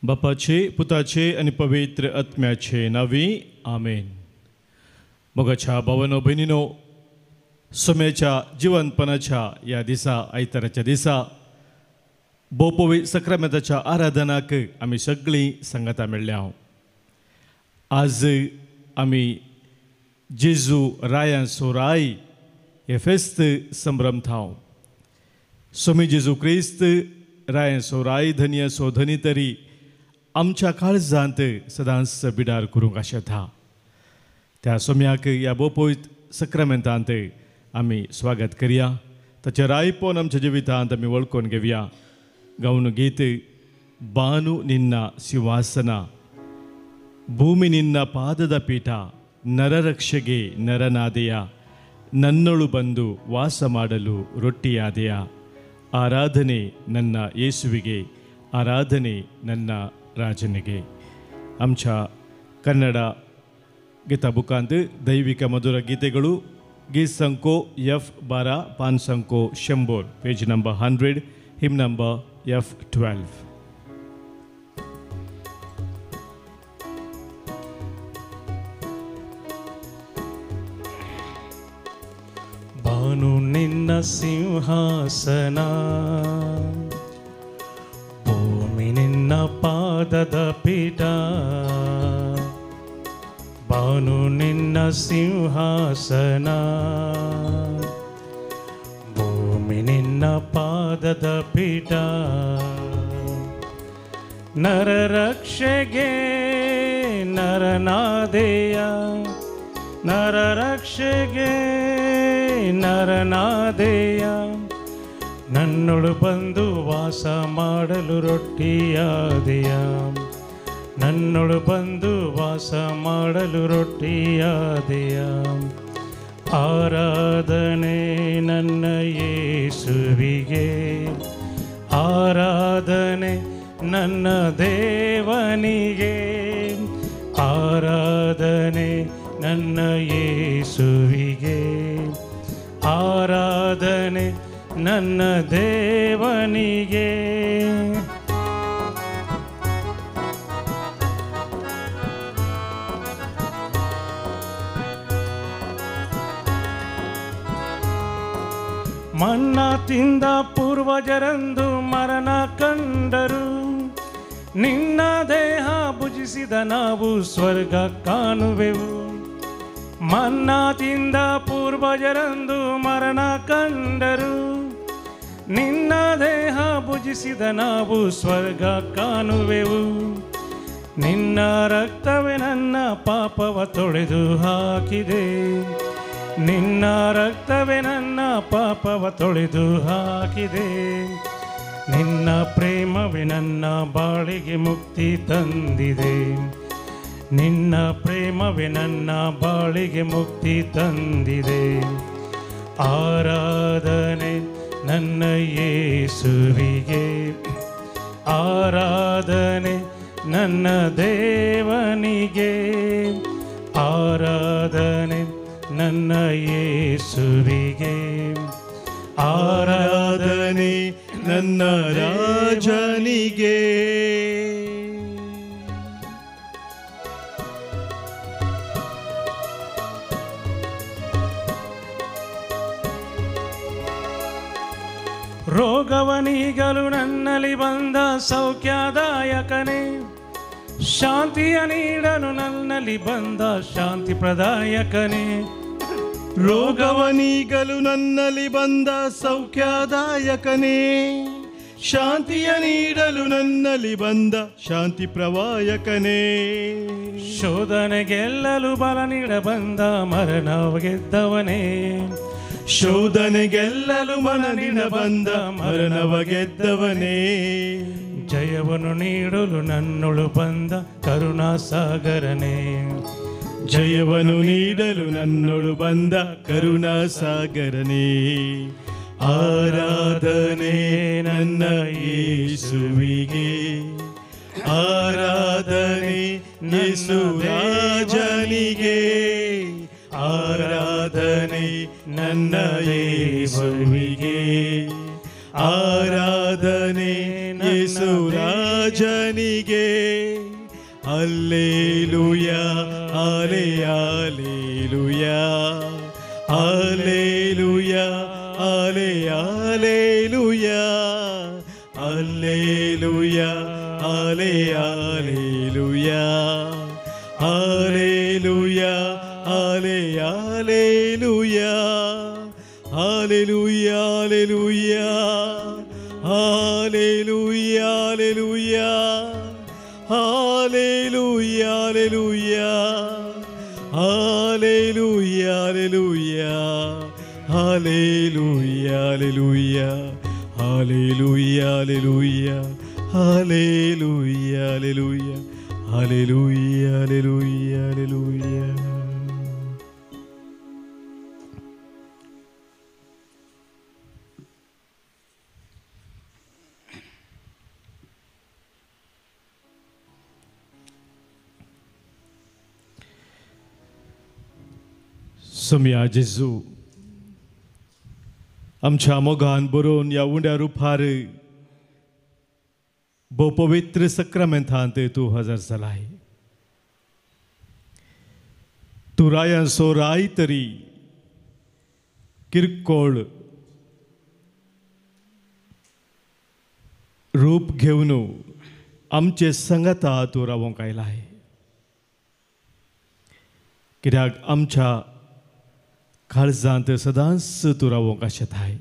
बापाचे, पुताचे आणि पवित्र आत्म्याचे नावी आमेन. मोगाच्या भावांनो बहिणीनो, सोम्याच्या जिवंतपणाच्या या दिसा आयताराच्या दिसा बोपोवी सक्रामेंताच्या आराधनाक आमी सगळीं संगता मेळ्ळ्या. आज आमी जेजू राया सोराय हे फेस्त संभ्रमतांव. सोमी जेजू क्रिस्त राया सोराय धनी असो धनी तरी आमच्या काळजांत सदांच बिडार करूंक आशेता. त्या सोम्याक ह्या बोपोयत सक्रामेंतांत आमी स्वागत करया. ताचे रायपोन आमच्या जिवितांत आमी वळखून घेवया. गावन गीत बानु निन्न सिंहासन ಭೂಮಿ ನಿನ್ನ ಪಾದದ ಪೀಠ ನರರಕ್ಷೆಗೆ ನರನಾದೆಯ ನನ್ನೊಳು ಬಂದು ವಾಸ ಮಾಡಲು ರೊಟ್ಟಿಯಾದೆಯ. ಆರಾಧನೆ ನನ್ನ ಯೇಸುವಿಗೆ, ಆರಾಧನೆ ನನ್ನ ರಾಜನಿಗೆ. आमच्या ಕನ್ನಡ गीता बुकांत दैविक मधुर गीतेಗಳು गीत संको F12 पान संको 100 page number 100 him number F12. Banu ನಿನ್ನ ಸಿಂಹಾಸನ, ಭೂಮಿ ನಿನ್ನ ಪಾದದ ಪೀಠ. ಬಾನು ನಿನ್ನ ಸಿಂಹಾಸನ, ಭೂಮಿ ನಿನ್ನ ಪಾದದ ಪೀಠ. ನರರಕ್ಷೆಗೆ ನರನಾದೆಯ, ನರರಕ್ಷೆಗೆ ನರನಾದೆಯ. ನನ್ನೊಳು ಬಂದು ವಾಸ ಮಾಡಲು ರೊಟ್ಟಿಯಾದೆಯ, ನನ್ನೊಳು ಬಂದು ವಾಸ ಮಾಡಲು ರೊಟ್ಟಿಯಾದೆಯ. ಆರಾಧನೆ ನನ್ನ ಯೇಸುವಿಗೆ, ಆರಾಧನೆ ನನ್ನ ದೇವನಿಗೆ. ಆರಾಧನೆ ನನ್ನ ಯೇಸುವಿಗೆ, ಆರಾಧನೆ ನನ್ನ ದೇವನಿಗೆ. ಮನ್ನ ತಿಂದ ಪೂರ್ವಜರಂದು ಮರಣ ಕಂಡರು, ನಿನ್ನ ದೇಹ ಭುಜಿಸಿದ ನಾವು ಸ್ವರ್ಗ ಕಾಣುವೆವು. ಮನ್ನ ತಿಂದ ಪೂರ್ವಜರಂದು ಮರಣ ಕಂಡರು, ನಿನ್ನ ದೇಹ ಭುಜಿಸಿದ ನಾವು ಸ್ವರ್ಗ ಕಾಣುವೆವು. ನಿನ್ನ ರಕ್ತವೇ ನನ್ನ ಪಾಪವ ತೊಳೆದು ಹಾಕಿದೆ, ನಿನ್ನ ರಕ್ತವೇ ನನ್ನ ಪಾಪವ ತೊಳೆದು ಹಾಕಿದೆ. ನಿನ್ನ ಪ್ರೇಮವೇ ನನ್ನ ಬಾಳಿಗೆ ಮುಕ್ತಿ ತಂದಿದೆ, ನಿನ್ನ ಪ್ರೇಮವೇ ನನ್ನ ಬಾಳಿಗೆ ಮುಕ್ತಿ ತಂದಿದೆ. ಆರಾಧನೆ ನನ್ನ ಯೇಸುವಿಗೆ, ಆರಾಧನೆ ನನ್ನ ದೇವನಿಗೆ. ಆರಾಧನೆ ನನ್ನ ಯೇಸುವಿಗೆ, ಆರಾಧನೆ ನನ್ನ ರಾಜನಿಗೆ. ರೋಗವನೀಗಲು ನನ್ನಲ್ಲಿ ಬಂದ ಸೌಖ್ಯದಾಯಕನೇ, ಶಾಂತಿಯ ನೀಡಲು ನನ್ನಲ್ಲಿ ಬಂದ ಶಾಂತಿ ಪ್ರದಾಯಕನೇ. ರೋಗವನೀಗಲು ನನ್ನಲ್ಲಿ ಬಂದ ಸೌಖ್ಯದಾಯಕನೇ, ಶಾಂತಿಯ ನೀಡಲು ನನ್ನಲ್ಲಿ ಬಂದ ಶಾಂತಿ ಪ್ರವಾಯಕನೇ. ಶೋಧನೆ ಗೆಲ್ಲಲು ಬಲ ನೀಡ ಬಂದ ಮರಣವ ಗೆದ್ದವನೇ, ಶೋಧನೆ ಗೆಲ್ಲಲು ಮನ ನೀಡ ಬಂದ ಮರಣವ ಗೆದ್ದವನೇ. ಜಯವನ್ನು ನೀಡಲು ನನ್ನೊಳು ಬಂದ ಕರುಣಾಸಾಗರನೇ, ಜಯವನ್ನು ನೀಡಲು ನನ್ನೊಳು ಬಂದ ಕರುಣಾಸಾಗರನೇ. ಆರಾಧನೆ ನನ್ನ ಯೇಸುವಿಗೆ, ಆರಾಧನೆ ಯೇಸು ರಾಜನಿಗೆ. ಆರಾಧನೆ ನನ್ನ ಯೇಸುವಿಗೆ, ಆರಾಧನೆ ವಂದನೆ ಯೇಸು ರಾಜನಿಗೆ ಹಲ್ಲೆಲೂಯ ಹಾಲೆ ಹಾಲೆಲೂಯ ಹಲ್ಲೆಲೂಯ ಹಾಲೆ ಹಾಲೆಲೂಯ ಹಲ್ಲೆಲೂಯ ಹಾಲೆ ಹಾಲೆಲೂಯ ಹಲ್ಲೆಲೂಯ ಹಾಲೆ ಹಾಲೆಲೂಯ ಹಲ್ಲೆಲೂಯ ಹಲ್ಲೆಲೂಯ ಹಲ್ಲೆಲೂಯ ಹಲ್ಲೆಲೂಯ ಹಲ್ಲೆಲೂಯ ಹಲ್ಲೆಲೂಯ ಹಲ್ಲೆಲೂಯ ಹಲ್ಲೆಲೂಯ. सम्या जेजू आमच्या मोगान बरोवन या उंड्या रुपार भोव पवित्र सक्रामेंतांत तूं हजर जालाय. तूं रायांचो राय तरी किरकोळ रूप घेवन आमचे संगता तूं रावोंक आयलाय. कित्याक आमच्या काळजांत सदांच तूं रावोंक आशेताय.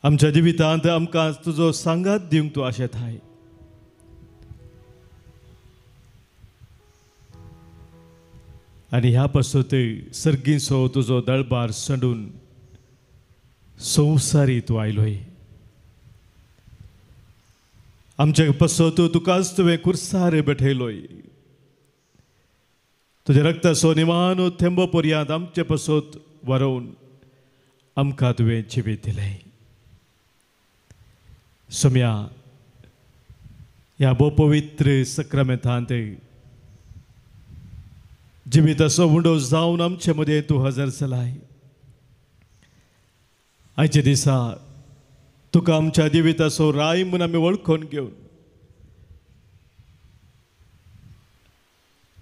आमच्या जिवितांत आमकां तुजो सांगात दिवंक तूं आशेताय. आनी ह्या पासत सर्गीचो तुजो दळबार संडून संवसारी तूं आयलोय. आमचे पासत तुकाच तुवें कुर्सार बैठयलोय. तुझ्या रक्ताचो निमाणो थेंबो पर्यंत आमचे पासत व्हरोवन आमकां तुवें जिवीत दिलें. सम्या ह्या भोव पवित्र सक्रामेंतांत जिविताचो उंडो जावन आमचे मदें तूं हजर जालाय. आयच्या दिसा तुका आमच्या जिविताचो राय म्हूण आमी वळखून घेवन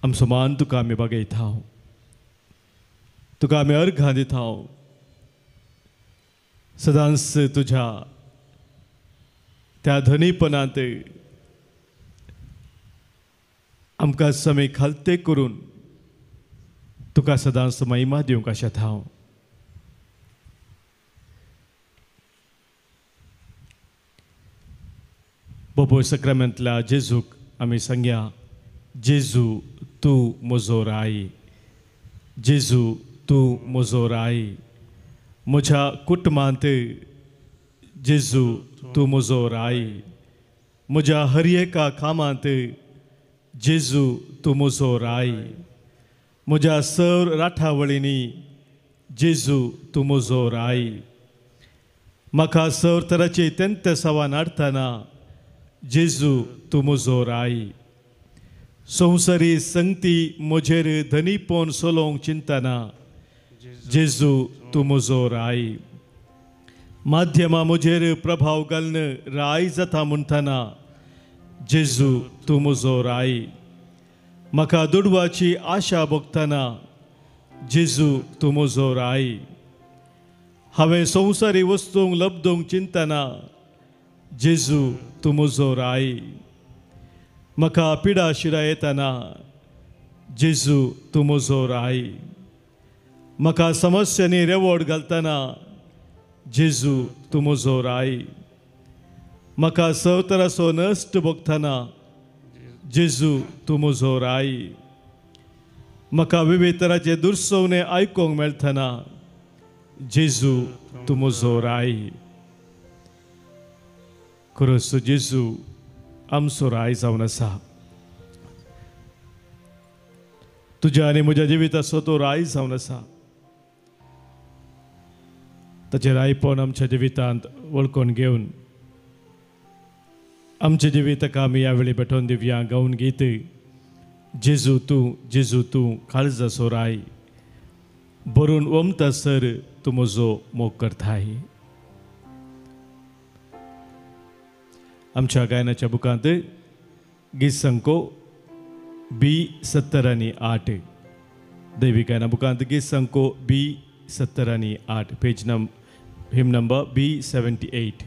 आमचो मान तुका आमी बागयता. तुका आमी अर्घां दिता. सदांच तुज्या त्या धनीपणांत आमकां समय खालते करून तुका सदांच महिमा दिवंक आशेता. बोबो सक्रामेंतल्या जेजूक आमी सांगया, जेजू तूं म्हजो राय. जेजू तूं म्हजो राय. म्हज्या कुटुंबांत जेजू तूं म्हजो राय. म्हज्या हर एका कामांत जेजू तूं म्हजो राय. म्हज्या सर राठावळींनी जेजू तूं म्हजो राय. म्हाका सर तरांची तेंते सवान हाडटना जेजू तूं म्हजो राय. संवसारी संगती म्हजेर धनीपण सोलोवंक चिंतना जेजू तूं म्हजो राय. माध्यमां म्हजेर प्रभाव घालन राय जाता म्हणटना जेजू तूं म्हजो राय. म्हाका दुडवाची आशा भोगतना जेजू तूं म्हजो राय. हांवें संवसारी वस्तूंक लब्धूंक चिंतना जेजू तूं म्हजो राय. म्हाका पिडा शिरा येतना जेजू तूं म्हजो राय. म्हाका समस्यांनी रेवोड घालतना जेजू तूं म्हजो राय. म्हाका सवतराचो नश्ट भोगतना जेजू तूं म्हजो राय. म्हाका विविध तरांचे दुर्सवणे आयकूंक मेळटना जेजू तूं म्हजो राय. खरोच जेजू आमचो राय जावन आसा. तुज्या आनी म्हज्या जिविताचो तो राय जावन आसा. ताचें रायपण आमच्या जिवितांत वळखून घेवन आमच्या जिविताका आमी ह्या वेळी बेठोवन दिवया. गावन गीत जेजू तूं काळजाचो राय. भरून ओमता सर तूं म्हजो मोग करताय. आमच्या गायनाच्या बुकांत गीत संको B70 दैवी गायना बुकांत गीत संको B70 page him number B78.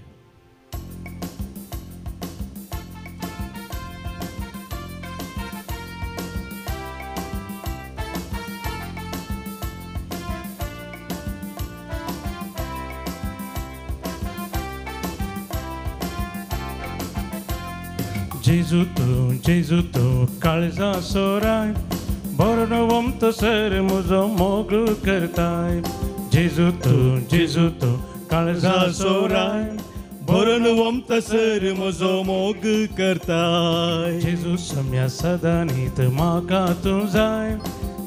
Jesu tu काळजा सोराय बरनवम तो सर मुजो मोग करताय. Jesu tu काळजा सोराय बरनवम तो सर मुजो मोग करताय. Jesu सम्या सदा नीत माका तू जाय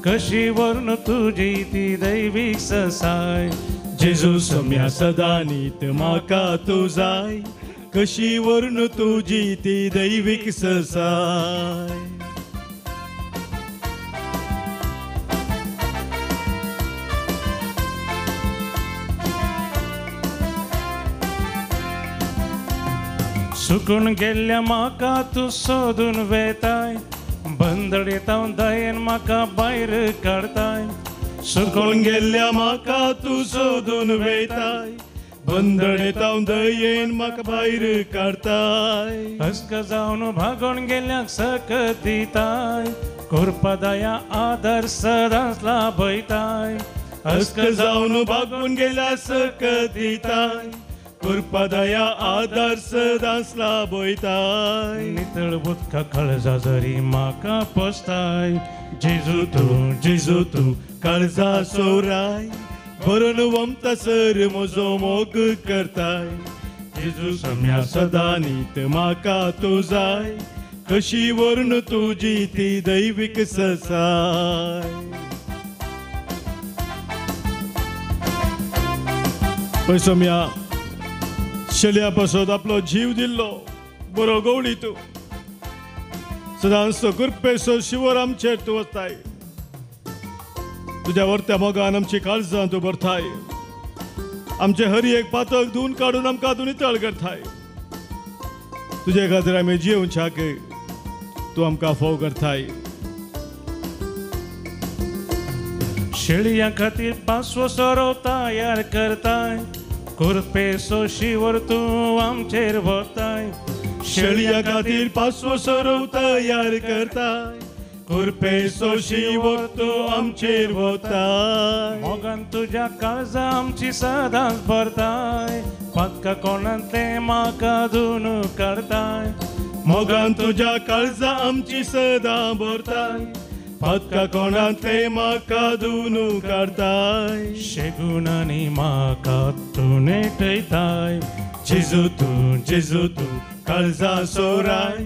कशी वर्ण तुझी ती दैविक ससाय. Jesu सम्या सदा नीत माका तू जाय कशी वर्ण तुझी ती दैविक ससाय. सुकून गेल्या माका तू सोदून वेताय बंदडेता दयेन माका बाहेर काढताय. सुकून गेल्या माका तू सोदून वेताय बंदडेता दयेन म्हाका भायर काढताय. हस्क जावन भागून गेल्याक सकत दिताय कृपा दया आदर सदांच लाभयताय. हस्क जावन भागून गेल्या सकत दिताय कृपा दया आदर सदांच लाभयताय. नितळ उदका काळजा जरी म्हाका पोसताय. जेजू तू काळजा सोराय बरनवम तसर म्हजो मोग करताय. जेजू सम्या सदा नीत म्हाका तू जाय कशी वर्ण तुजी ती दैविक ससाय. पळय सम्या शेल्या पासत आपलो जीव दिल्लो बरो गवळी तू सदांच कृपेचो शिवर आमचेर तू वताय. तुझ्या वर्त्या मोगान आमची काळजां तू भरताय. आमचे हर एक पातक धुवन काडून आमकां तू नितळ करताय. तुजे खातीर आमी जिवच्याक तू आमकां फोव करताय. शेळयां खातीर पासवो सोरो तयार करताय कृपेचो शिवर तू आमचेर भरताय. शेळयां खातीर पासवो सोरो तयार करताय कृपेचो शिवर तू आमचेर भरताय. मोगान तुझ्या काळजा आमची सदांच भरताय पक्का कोणांतले म्हाका धुवन काढताय. मोगान तुझ्या काळजा आमची सदां भरताय पक्का कोणांतले म्हाका धुवन काढताय. शेगुणांनी म्हाका तू नेटयताय. जेजू तू काळजा सोराय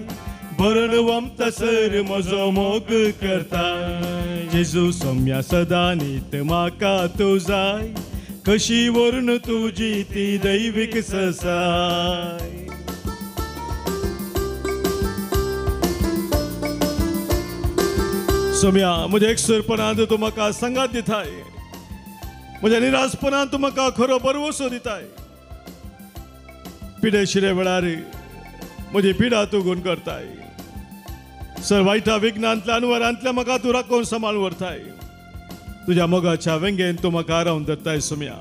बरनवम तसर म्हजो मोग करताय. जेजू सम्या सदा नीत म्हाका तू जाय कशी वर्ण तुजी ती दैविक ससाय. सम्या म्हज्या एकसरपणांत तू म्हाका संगात दिताय. म्हज्या निराशपणांत तू म्हाका खरो बरवसो दिताय. पिडेशिरे वेळार म्हजी पिडा तू गुण करताय. सर वायटा विघ्नांतल्यान वरांतल्या म्हाका तू राखून सांबाळ व्हरताय. तुज्या मोगाच्या वेंगेन तू म्हाका रावन धरताय. सम्या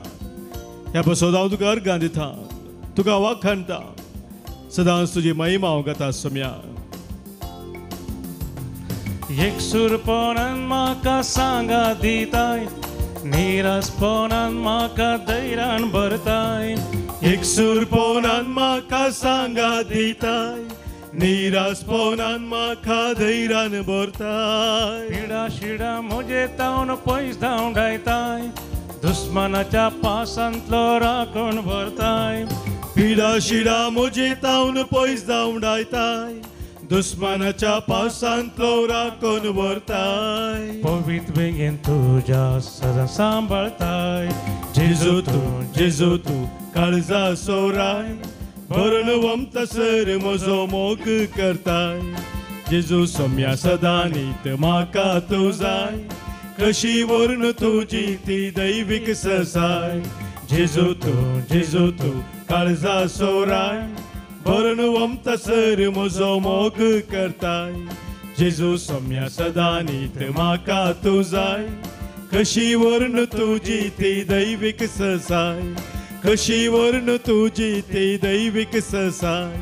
ह्या पासत हांव तुका अर्गां दिता तुका वाखाणटा सदांच तुजी महिमा हांव गाता. सम्या एकसुरपणान म्हाका सांगा दिताय निराशपणान म्हाका धैर्यान भरताय. एकसुरपणान म्हाका सांगा दिताय निराशपणान म्हाका धैर्यान भरताय. पिडा शिडा म्हजे तावन पयस धांवडायताय दुस्मानाच्या पासांतलो राखून भरताय. पिडा शिडा म्हजे तावन पयस धांवडायताय दुस्मानाच्या पावसांतलो राखून व्हरताय. पवित्र बेगीन तुज्या सदां सांबाळताय. जेजू तू काळजा सोराय बरनवम तसर म्हजो मोग करताय. जेजू सम्या सदा नीत म्हाका तू जाय कशी वर्ण तुजी ती दैविक ससाय. जेजू तू काळजा सोराय बरं वमतसर म्हजो मोग करताय जेजू सोम्या सदा नीत म्हाका तूं जाय कशी वर्ण तुजी ती दैविक ससाय कशी वर्ण तुजी ती दैविक ससाय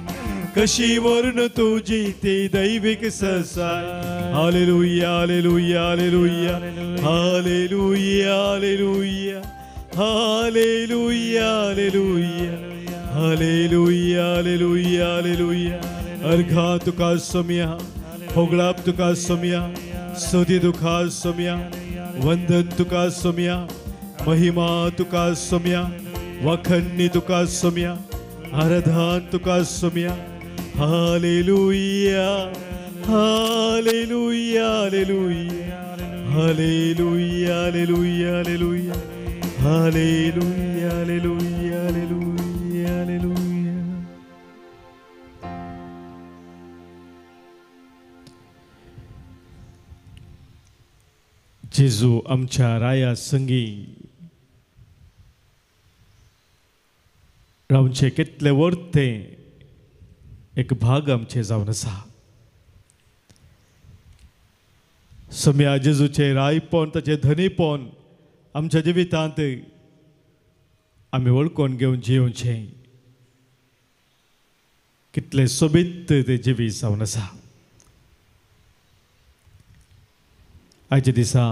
कशी वर्ण तुझी ती दैविक ससाय हालेलुया हालेलुया हालेलुया हालेलुया हालेलुया हालेलुया हालेलुया हालेलुया हालेलुया हालेलुया अर्घा तुका सोम्या होगळाप तुका सोम्या स्तुती तुका सोम्या वंदन तुका सोम्या महिमा तुका सोम्या वखणी तुका सोम्या आराधन तुका सोम्या हालेलुया हालेलुया हालेलुया हालेलुया हालेलुया हालेलुया हालेलुया हालेलुया हालेलुया हालेलुया जेजू आमच्या राया संगी रावचे कितले वर्ते एक भाग आमचे जावन आसा सम्या जेजूचे रायपण ताचे धनीपण आमच्या जिवितांत आमी वळखून घेवन जियोवचे कितले सोबीत ते जिवीत जावन आसा आयच्या दिसा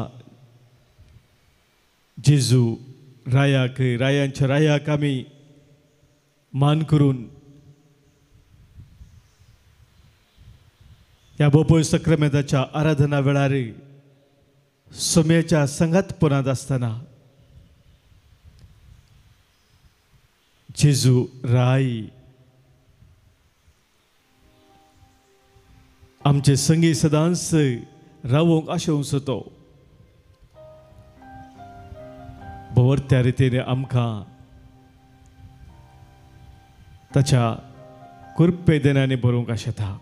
जेजू रायाक रायांच्या रायाक आमी मान करून ह्या बोपोय सक्रामेंताच्या आराधना वेळार सोम्याच्या संगातपणांत आसतना जेजू राय आमचे संगी सदांच रावोंक आशेवचो तो बवरत्या रितीने आमकां ताच्या कृपे देण्याने बरोवंक आशेता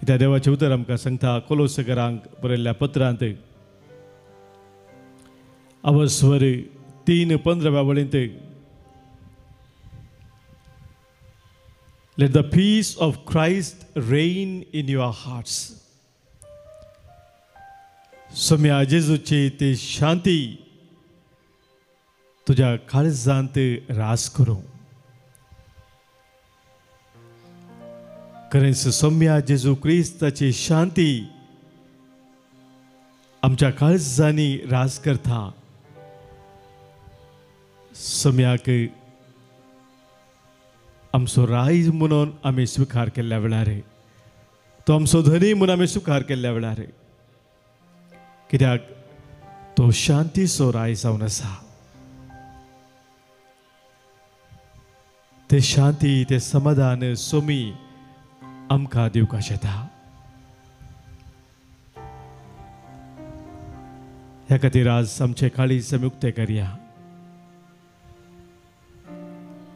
त्या देवाचे उतर आमकां सांगता कोलोसकारांक बरयल्ल्या पत्रांत अवस्वर 3:15 वळींत Let the peace of Christ reign in your hearts. Saumya जेजूची ती शांती तुझ्या काळजांत रास करूं खरेंच सोम्या जेजू क्रिस्ताची शांती आमच्या काळजांनी रास करता सोम्याक आमचो राय म्हणून आमी स्वीकार केल्ल्या वेळार तो आमचो धनी म्हणून आमी स्वीकार केल्ल्या वेळार कित्याक तो शांतीचो राय जावन आसा ते शांती ते समाधान सोमी आमकां दिवंक आशेता ह्या खातीर आज आमचे काळीज आमी उक्ते करया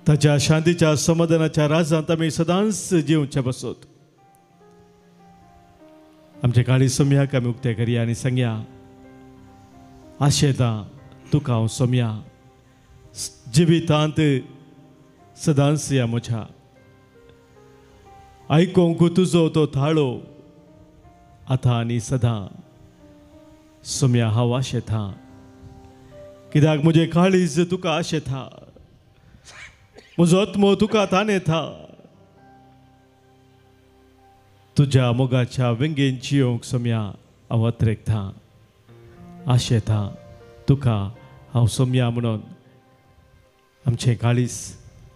ताच्या शांतीच्या समाधानाच्या राजांत आमी सदांच जिवचे बसत आमचे काळी सोम्याक आमी उक्ते करया आनी सांगया आशेता तुका हांव सोम्या जिवितांत सदांच या म्हज्या आयकोंक तुजो तो थाळो आतां आनी सदां सोम्या हांव आशेता कित्याक म्हजें काळीज तुका आशेता म्हजो आत्मो तुका ताणेता तुज्या मोगाच्या वेंगेन जियोंक सोम्या हांव अत्रेकता आशेता तुका हांव सोम्या म्हणून आमचें काळीज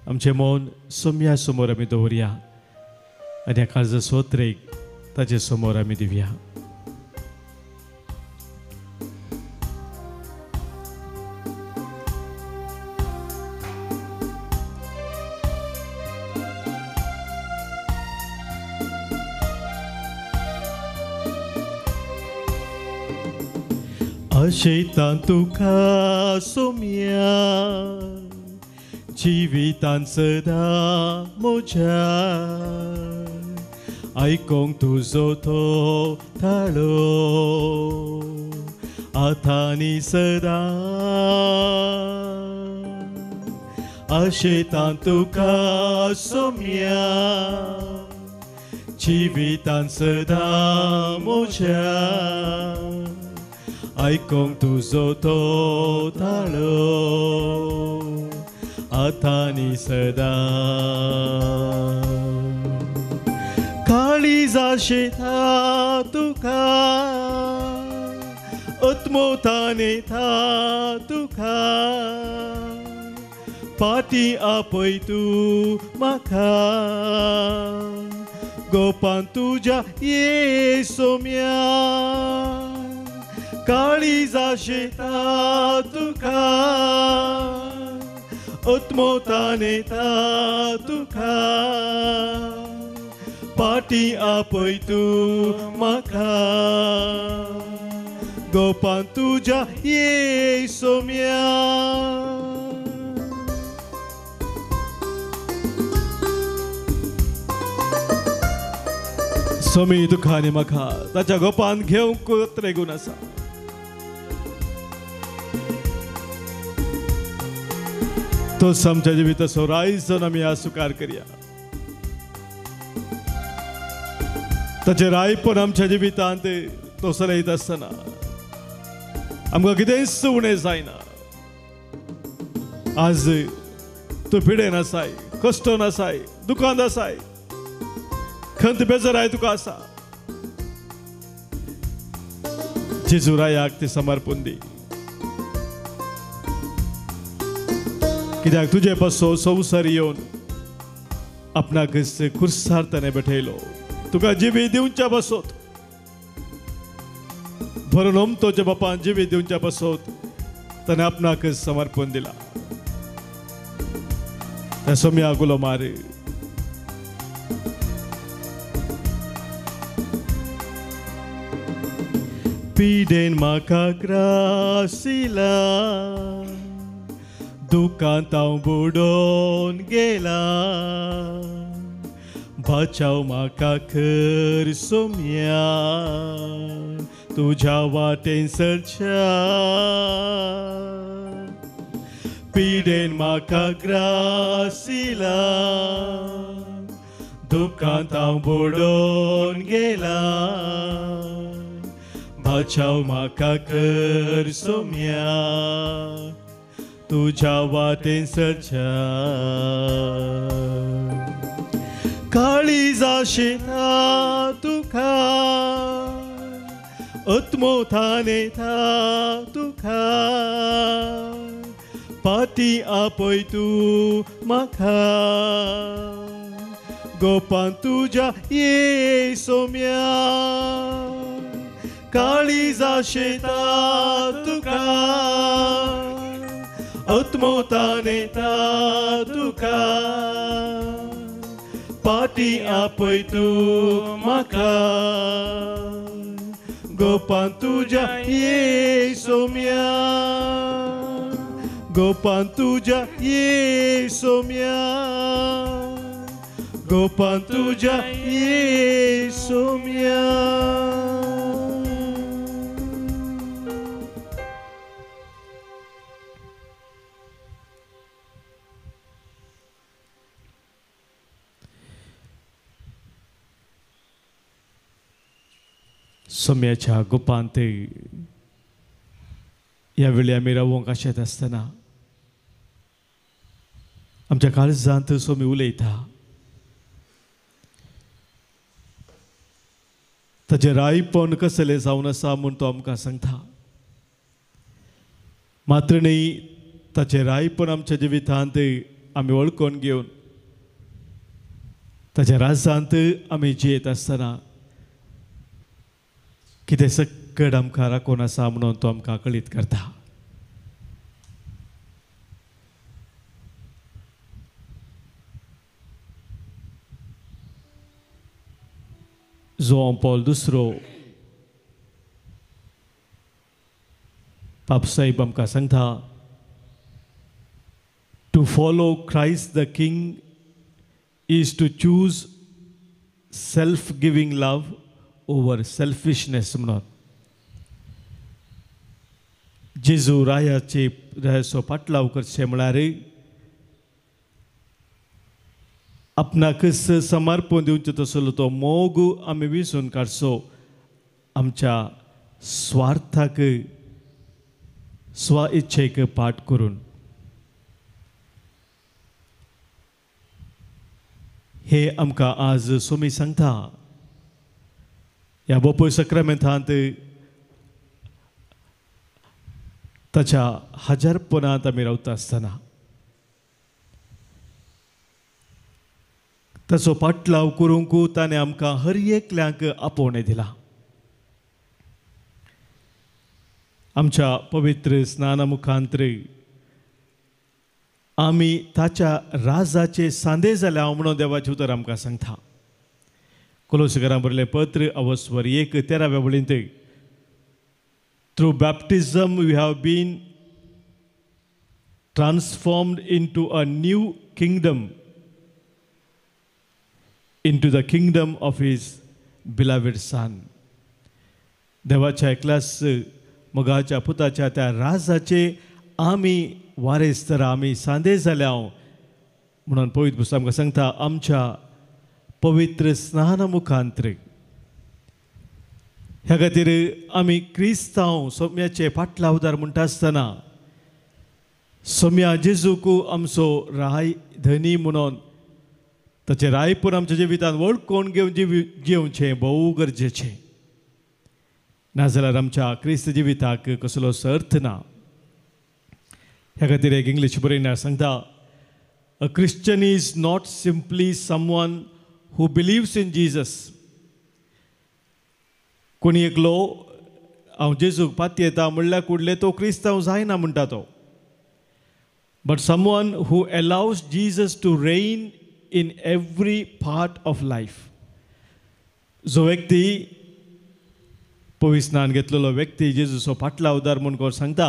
आमचें मौन सोम्या समोर आमी दवरया आनी ह्या काळज सोत्रेक ताचे समोर आमी दिवया आशेतां तुका सोम्या जिवितांत सदां म्हज्या आयकोंक तुजो तो थाळो आतां आनी सदां आशेतान तुका सोम्या जिवितान सदा म्हज्या आयकोंक तुजो तो ताळो आतांनी सदा काळीजा शेता तुका उत्मोतान येता तुका पाटी आपय तूं म्हाका गोपान तुज्या येसोम्या काळीजा शेता तुका उत्मोतान येता तुका पाटी आपय तूं म्हाका गोपान तुज्या येसोम्या सोमी तुका आनी म्हाका ताच्या गोपान घेवंक त्रेगून आसा तोच आमच्या जिविताचो रायजन आमी आज स्वीकार करया ताचे रायपण आमच्या जिवितांत तो चलयत आसतना आमकां कितेंच उणें जायना आज तूं पिडेन आसाय कश्टान आसाय दुखांत आसाय खंत बेजाराय तुका आसा जेजू रायाक ते समर्पण दी कित्याक तुजे पासो संवसार येवन आपणाक खुर्सार ताणें बैठयलो तुका जिवी दिवच्या पासोत भरून ओमतोच्या बापान जिवी दिवच्या पासोत ताणें आपणाक समर्पण दिला त्या सोम्या गुलो मार पिडेन म्हाका ग्रासिला दुखांत हांव बुडोवन गेला बचाव म्हाका कर सोम्या तुज्या वाटेन सरच्या पिडेन म्हाका ग्रासिला दुखांत हांव बुडोवन गेला बचाव म्हाका कर सोम्या तुज्या वाटेन सरच्या काळीजा शेता तुका उत्मोतान येता तुका पाटी आपय तूं म्हाका गोपान तुज्या येसोम्या काळीजा शेता तुका उत्मोतान येता तुका पाटी आपय तूं म्हाका गोपान तुज्या येसोम्या गोपान तुज्या येसोम्या गोपान तुज्या येसोम्या सोम्याच्या गोपांत ह्या वेळी आमी रावोंक आशेत आसतना आमच्या काळजांत सोमी उलयता ताचें रायपण कसलें जावन आसा म्हूण तो आमकां सांगता मात्र न्ही ताचें रायपण आमच्या जिवितांत आमी वळखून घेवन ताच्या राजांत आमी जियेत आसतना कितें सकट आमकां राखून आसा म्हणून तो आमकां कळीत करता João Paulo II Papsaib आमकां सांगता To follow Christ the King is to choose self-giving love over selfishness म्हणून जेजू रायाचे पाटलाव करचे म्हळ्यार आपणाकच समर्पण दिवचो तसलो तो मोग आमी विसरून काडचो आमच्या स्वार्थाक स्व इच्छेक पाठ करून. हे आमकां आज सोमी सांगता. ह्या बोपय सक्रामेंतांत ताच्या हजारपणांत आमी रावता आसतना ताचो पाटलाव करूंक ताणें आमकां हर एकल्यांक आपोवणें दिलां. आमच्या पवित्र स्नाना मुखांतर आमी ताच्या राजाचे सांदे जाल्या म्हणून देवाचें उतर आमकां सांगता. कोलोसिकारांक बरयलें पत्र अवस्वर 1:13 वळींत through baptism we have been transformed into a new kingdom, into the kingdom of his beloved son. देवाच्या एकल्याच मगाच्या पुताच्या त्या राजाचे आमी वारेस्तर आमी सांदे जाल्या म्हणून पवित्र पुस्तक आमकां सांगता. आमच्या पवित्र स्नाना मुखांतर ह्या खातीर आमी क्रिस्तांव सोम्याचे फाटलावदार म्हणटा आसतना सोम्या जेजूक आमचो राय धनी म्हणून ताचे रायपूर आमच्या जिवितांत वळखून घेवन जिवचें भोव गरजेचें. नाजाल्यार आमच्या क्रिस्त जिविताक कसलोच अर्थ ना. ह्या खातीर एक इंग्लीश बरयणार सांगता. A Christian is not simply someone who believes in Jesus. कोणी एकलो हांव जेजूक पाती येता म्हणल्यार कुडले तो क्रिस्तांव जायना म्हणटा तो. But someone who allows Jesus to reign in every part of life. जो व्यक्ती पवित्र स्नान घेतलेलो व्यक्ती जेजूचो फाटलावदार म्हूण कोण सांगता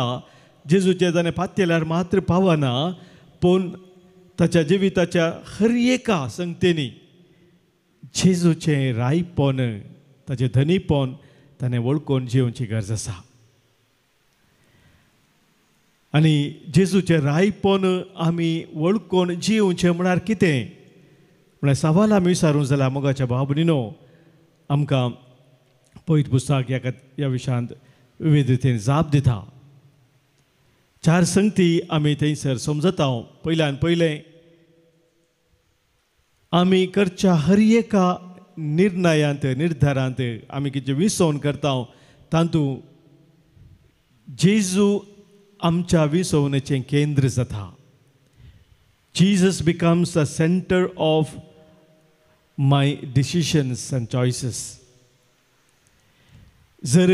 जेजूचे ताणें पातयेल्यार मात्र पावना पूण ताच्या जिविताच्या हर एका संगतेनी जेजूचें रायपण ताचें धनीपण ताणें वळखून जिवची गरज आसा. आनी जेजूचें रायपण आमी वळखून जिवचें म्हळ्यार कितें म्हळ्यार सवाल आमी विचारूं जाल्यार मोगाच्या भाव भयणीनो आमकां पवित्र पुस्तक ह्या विशयांत विविध रितीन जाप दिता. 4 संगती आमी थंयसर समजता. पयल्यान पयलें आमी करच्या हर एका निर्णयांत निर्धारांत आमी कितें विसवण करता तातूंत जेजू आमच्या विसवणेचें केंद्र जाता. Jesus becomes the center of my decisions and choices. जर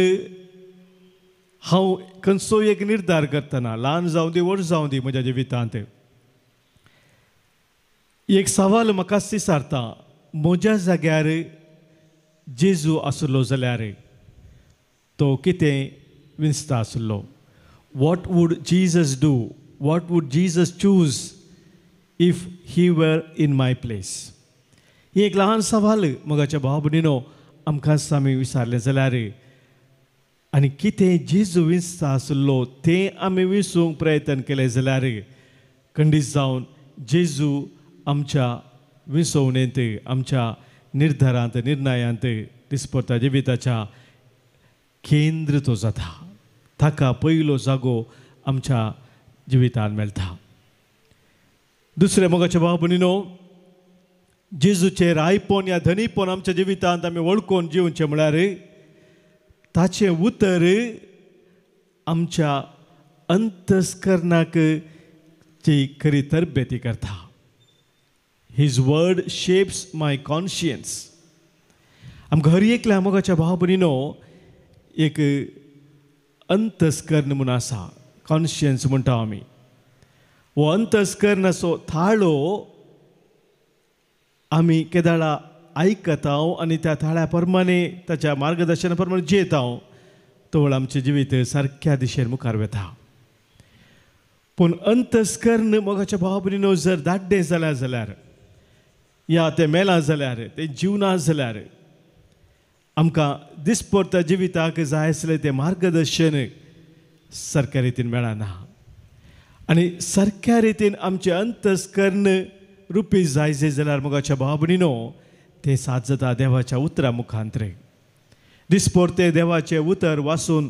हांव खंयचो एक निर्धार करतना ल्हान जावं दी व्हड जावं दी म्हज्या जिवितांत एक सवाल म्हाका विचारता म्हज्या जाग्यार जेजू आसलो जाल्यार तो कितें विंचता आसलो. What would Jesus do? What would Jesus choose if he were in my place? ही एक ल्हान सवाल मोगाच्या भाव भयणीनो आमकां आमी विचारलें जाल्यार आनी कितें जेजू विंचता आसलो तें आमी विसरूंक प्रयत्न केले जाल्यार खंडीत जावन जेजू आमच्या विसवणेंत आमच्या निर्धारांत निर्णयांत दिसपडटा जिविताच्या केंद्र तो जाता. ताका पयलो जागो आमच्या जिवितांत मेळटा. दुसरें मोगाच्या भाव भयणीनो जेजूचें रायपण या धनीपण आमच्या जिवितांत आमी वळखून जिवचें म्हळ्यार ताचें उतर आमच्या अंतस्करणाक ची खरी तरबेती करता. His word shapes my conscience. आमकां हर एकल्या मोगाच्या भाव भयणीनो एक अंतस्करण म्हूण आसा. कॉन्शियन्स म्हणटा आमी. हो अंतस्करणाचो थाळो आमी केदाळा आयकता आनी त्या थाळ्या प्रमाणे ताच्या मार्गदर्शना प्रमाणे जियेता तो आमचें जिवीत सारक्या दिशेन मुखार वता. पूण अंतस्करण मोगाच्या भाव भयणीनो जर दाड्डें जाल्यार या तें मेलां जाल्यार तें जिवना जाल्यार आमकां दिसपडटा जिविताक जाय आसलें तें मार्गदर्शन सारक्या रितीन मेळना. आनी सारक्या रितीन आमचें अंतस्करण रुपी जायचे जाल्यार मोगाच्या भाव भयणीनो ते साद जाता देवाच्या उतरा मुखांतरे. दिसपरते देवाचे उतर वाचून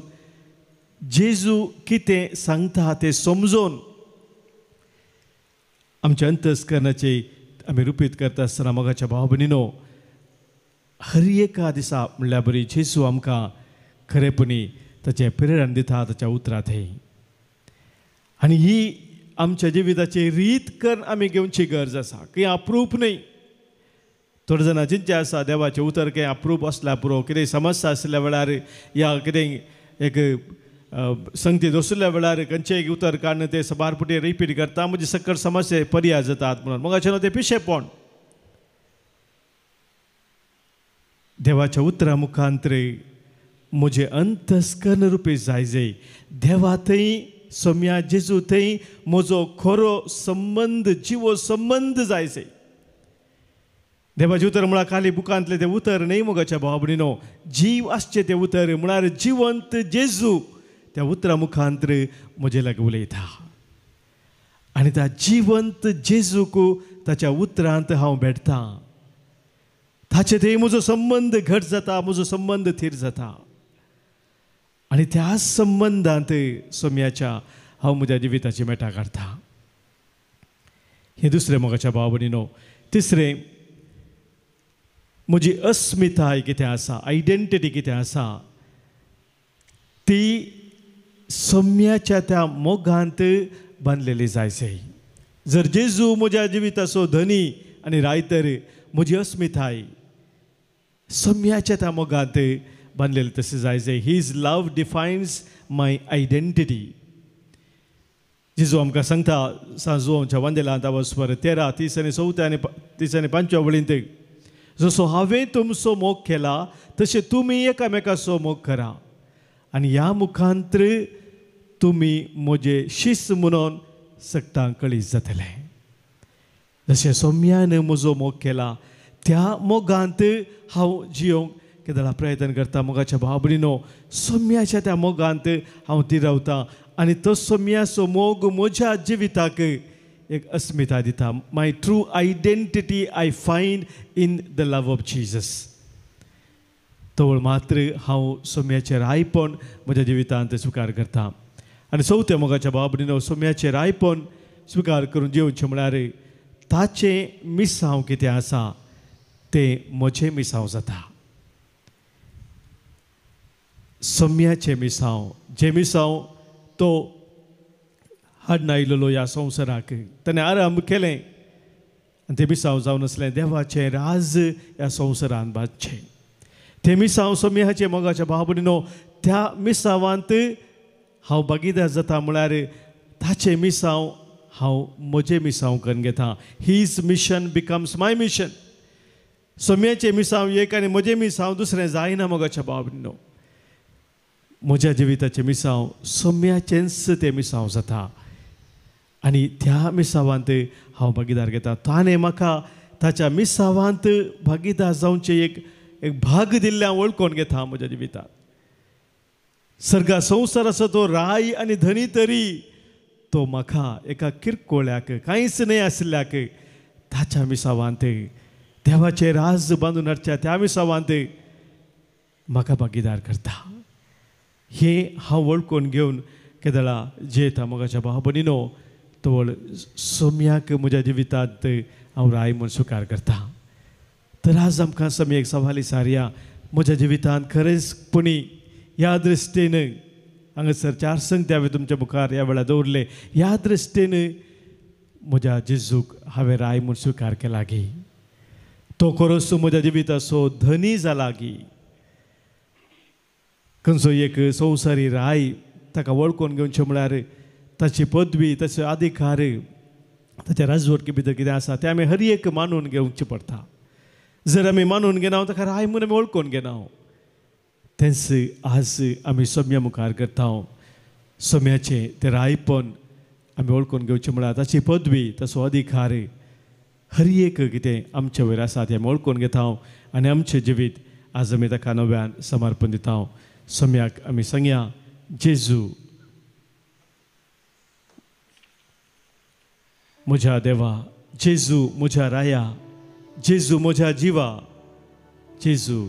जेजू कितें सांगता तें समजून आमच्या अंतस्करणाचे आमी रुपीत करता आसतना मोगाच्या भाव भयणीनो हर एका दिसा म्हणल्यार बरी जेजू आमकां खरेपणी ताचे प्रेरण दिता ताच्या उतरांत हे. आनी ही आमच्या जिविताची रीत करून आमी घेवची गरज आसा. खंय अप्रूप न्ही. थोडे जाणां चिंचे आसा देवाचें उतर खंय अप्रूप आसल्यार पुरो. कितें समस्या आसल्या वेळार या कितें एक संगती दसुल्ल्या वेळार खंयचें उतर काडून ते सबारपुटी रिपीट करता म्हणजे सकट समस्या पर्याय जातात म्हणून. मग अशें तें पिशेपण. देवाच्या उतरा मुखांतरे म्हजे अंतस्करण रुपी जायजे. देवा थंय सोम्या जेजू थंय म्हजो खरो संबंध जिवो संबंध जायजे. देवाचें उतर म्हळ्यार खाली बुकांतलें तें उतर न्ही मोगाच्या भाव भयणीनो. जीव आसचें तें उतर म्हळ्यार जिवंत जेजू त्या उतरा मुखांतर म्हजे लागीं उलयता. आनी त्या जिवंत जेजूक ताच्या उतरांत हांव भेटतां. ताचे थंय म्हजो संबंध घट जाता, म्हजो संबंध थीर जाता. आनी त्या संबंधांत सोम्याच्या हांव म्हज्या जिविताची मेटां काडटा. हें दुसरें मोगाच्या भाव भयणीनो. तिसरें म्हजी अस्मिताय कितें आसा, आयडेंटिटी कितें आसा ती सोम्याच्या त्या मोगांत बांदलेली जायचे. जर जेजू म्हज्या जिविताचो धनी आनी रायतर म्हजी अस्मिताय सोम्याच्या त्या मोगांत बांदलेली तशी जायचे. His love defines my identity. जेजू आमकां सांगता सांजोवच्या वंदेलांत वचपर 13, 30 आनी 14 आनी 30 आनी 5 वळींत जसो हांवें तुमचो मोग केला तशें तुमी एकामेकाचो मोग करा आनी ह्या मुखांतर तुमी म्हजे शिस्त म्हणून सगळ्यांक कळीत जातले. जशें सोम्यान म्हजो मोग केला त्या मोगांत हांव जियोंक केदां प्रयत्न करता. मोगाच्या भाव भयणीनो सोम्याच्या त्या मोगांत हांव तिरावतां आनी तो सोम्याचो मोग म्हज्या जिविताक एक अस्मिताय दिता. My true identity I find in the love of Jesus. तवळ मात्र हांव सोम्याचें रायपण म्हज्या जिवितांत स्विकार करता. आनी चवथ्या मोगाच्या भाव भयणीनो सोम्याचें रायपण स्विकार करून जेवचें म्हळ्यार ताचें मिसांव कितें आसा तें म्हजें मिसांव जाता. सोम्याचें मिसांव जें मिसांव तो हाडून आयिल्लो ह्या संवसाराक ताणें आरंभ केलें आनी तें मिसांव जावन आसलें देवाचें राज ह्या संवसारांत बांदचें. तें मिसांव सोम्याचें मोगाच्या भाव भयणीनो त्या मिसांवांत हांव भागीदार जाता म्हळ्यार ताचें मिसांव हांव म्हजें मिसांव करून घेता. His mission becomes my mission. सोम्याचें मिसांव एक आनी म्हजें मिसांव दुसरें जायना मोगाच्या भाव भयणीनो. म्हज्या जिविताचें मिसांव सोम्याचेंच तें मिसांव जाता आनी त्या मिसांवांत हांव भागीदार घेता. ताणें म्हाका ताच्या मिसांवांत भागीदार जावचें एक भाग दिल्लें हांव वळखून घेता म्हज्या जिवितांत. सर्गा संवसार आसा तो राय आनी धनी तरी तो म्हाका एका किरकोळ्याक कांयच न्हय आसल्याक ताच्या मिसांवांत देवाचें राज बांदून हाडच्या त्या मिसांवांत म्हाका भागीदार करता. हें हांव वळखून घेवन केदळा जेता मोगाच्या भाव भयणीनो तवळ सोम्याक म्हज्या जिवितांत हांव राय म्हूण स्विकार करता. तर आज आमकां समी एक सवाल विचारया म्हज्या जिवितांत खरेंचपणी ह्या दृश्टेन हांगासर 4 संगती हांवें तुमच्या मुखार ह्या वेळार दवरले. ह्या दृश्टेन म्हज्या जेजूक हांवें राय म्हूण स्विकार केला गी. तो खरोच म्हज्या जिविताचो धनी जाला गी. खंयचो एक संवसारी राय ताका वळखून घेवचें म्हळ्यार ताची पदवी ताचो अधिकार ताच्या राजवटी भितर कितें आसा तें आमी हर एक मानून घेवचें पडटा. जर आमी मानून घेना ताका राय म्हणून आमी वळखून घेना तेंच आज आमी सोम्या मुखार करता. सोम्याचें तें रायपण आमी वळखून घेवचें म्हळ्यार ताची पदवी ताचो अधिकार हर एक कितें आमचे वयर आसा तें आमी वळखून घेता आनी आमचें जिवीत आज आमी ताका नव्यान समर्पण दिता. सोम्याक आमी सांगया जेजू म्हज्या देवा जेजू म्हज्या राया, जेजू म्हज्या जिवा, जेजू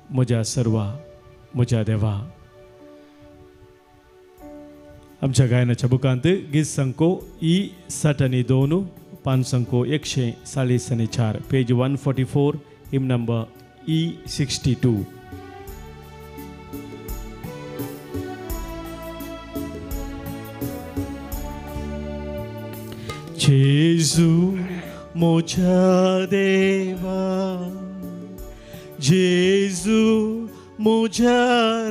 म्हज्या सर्वा, म्हज्या देवा. आमच्या गायनाच्या बुकांत गीत संको E62 पान संको 144 पेज 144 हिम नंबर E62. जेजू म्हज्या देवा, जेजू म्हज्या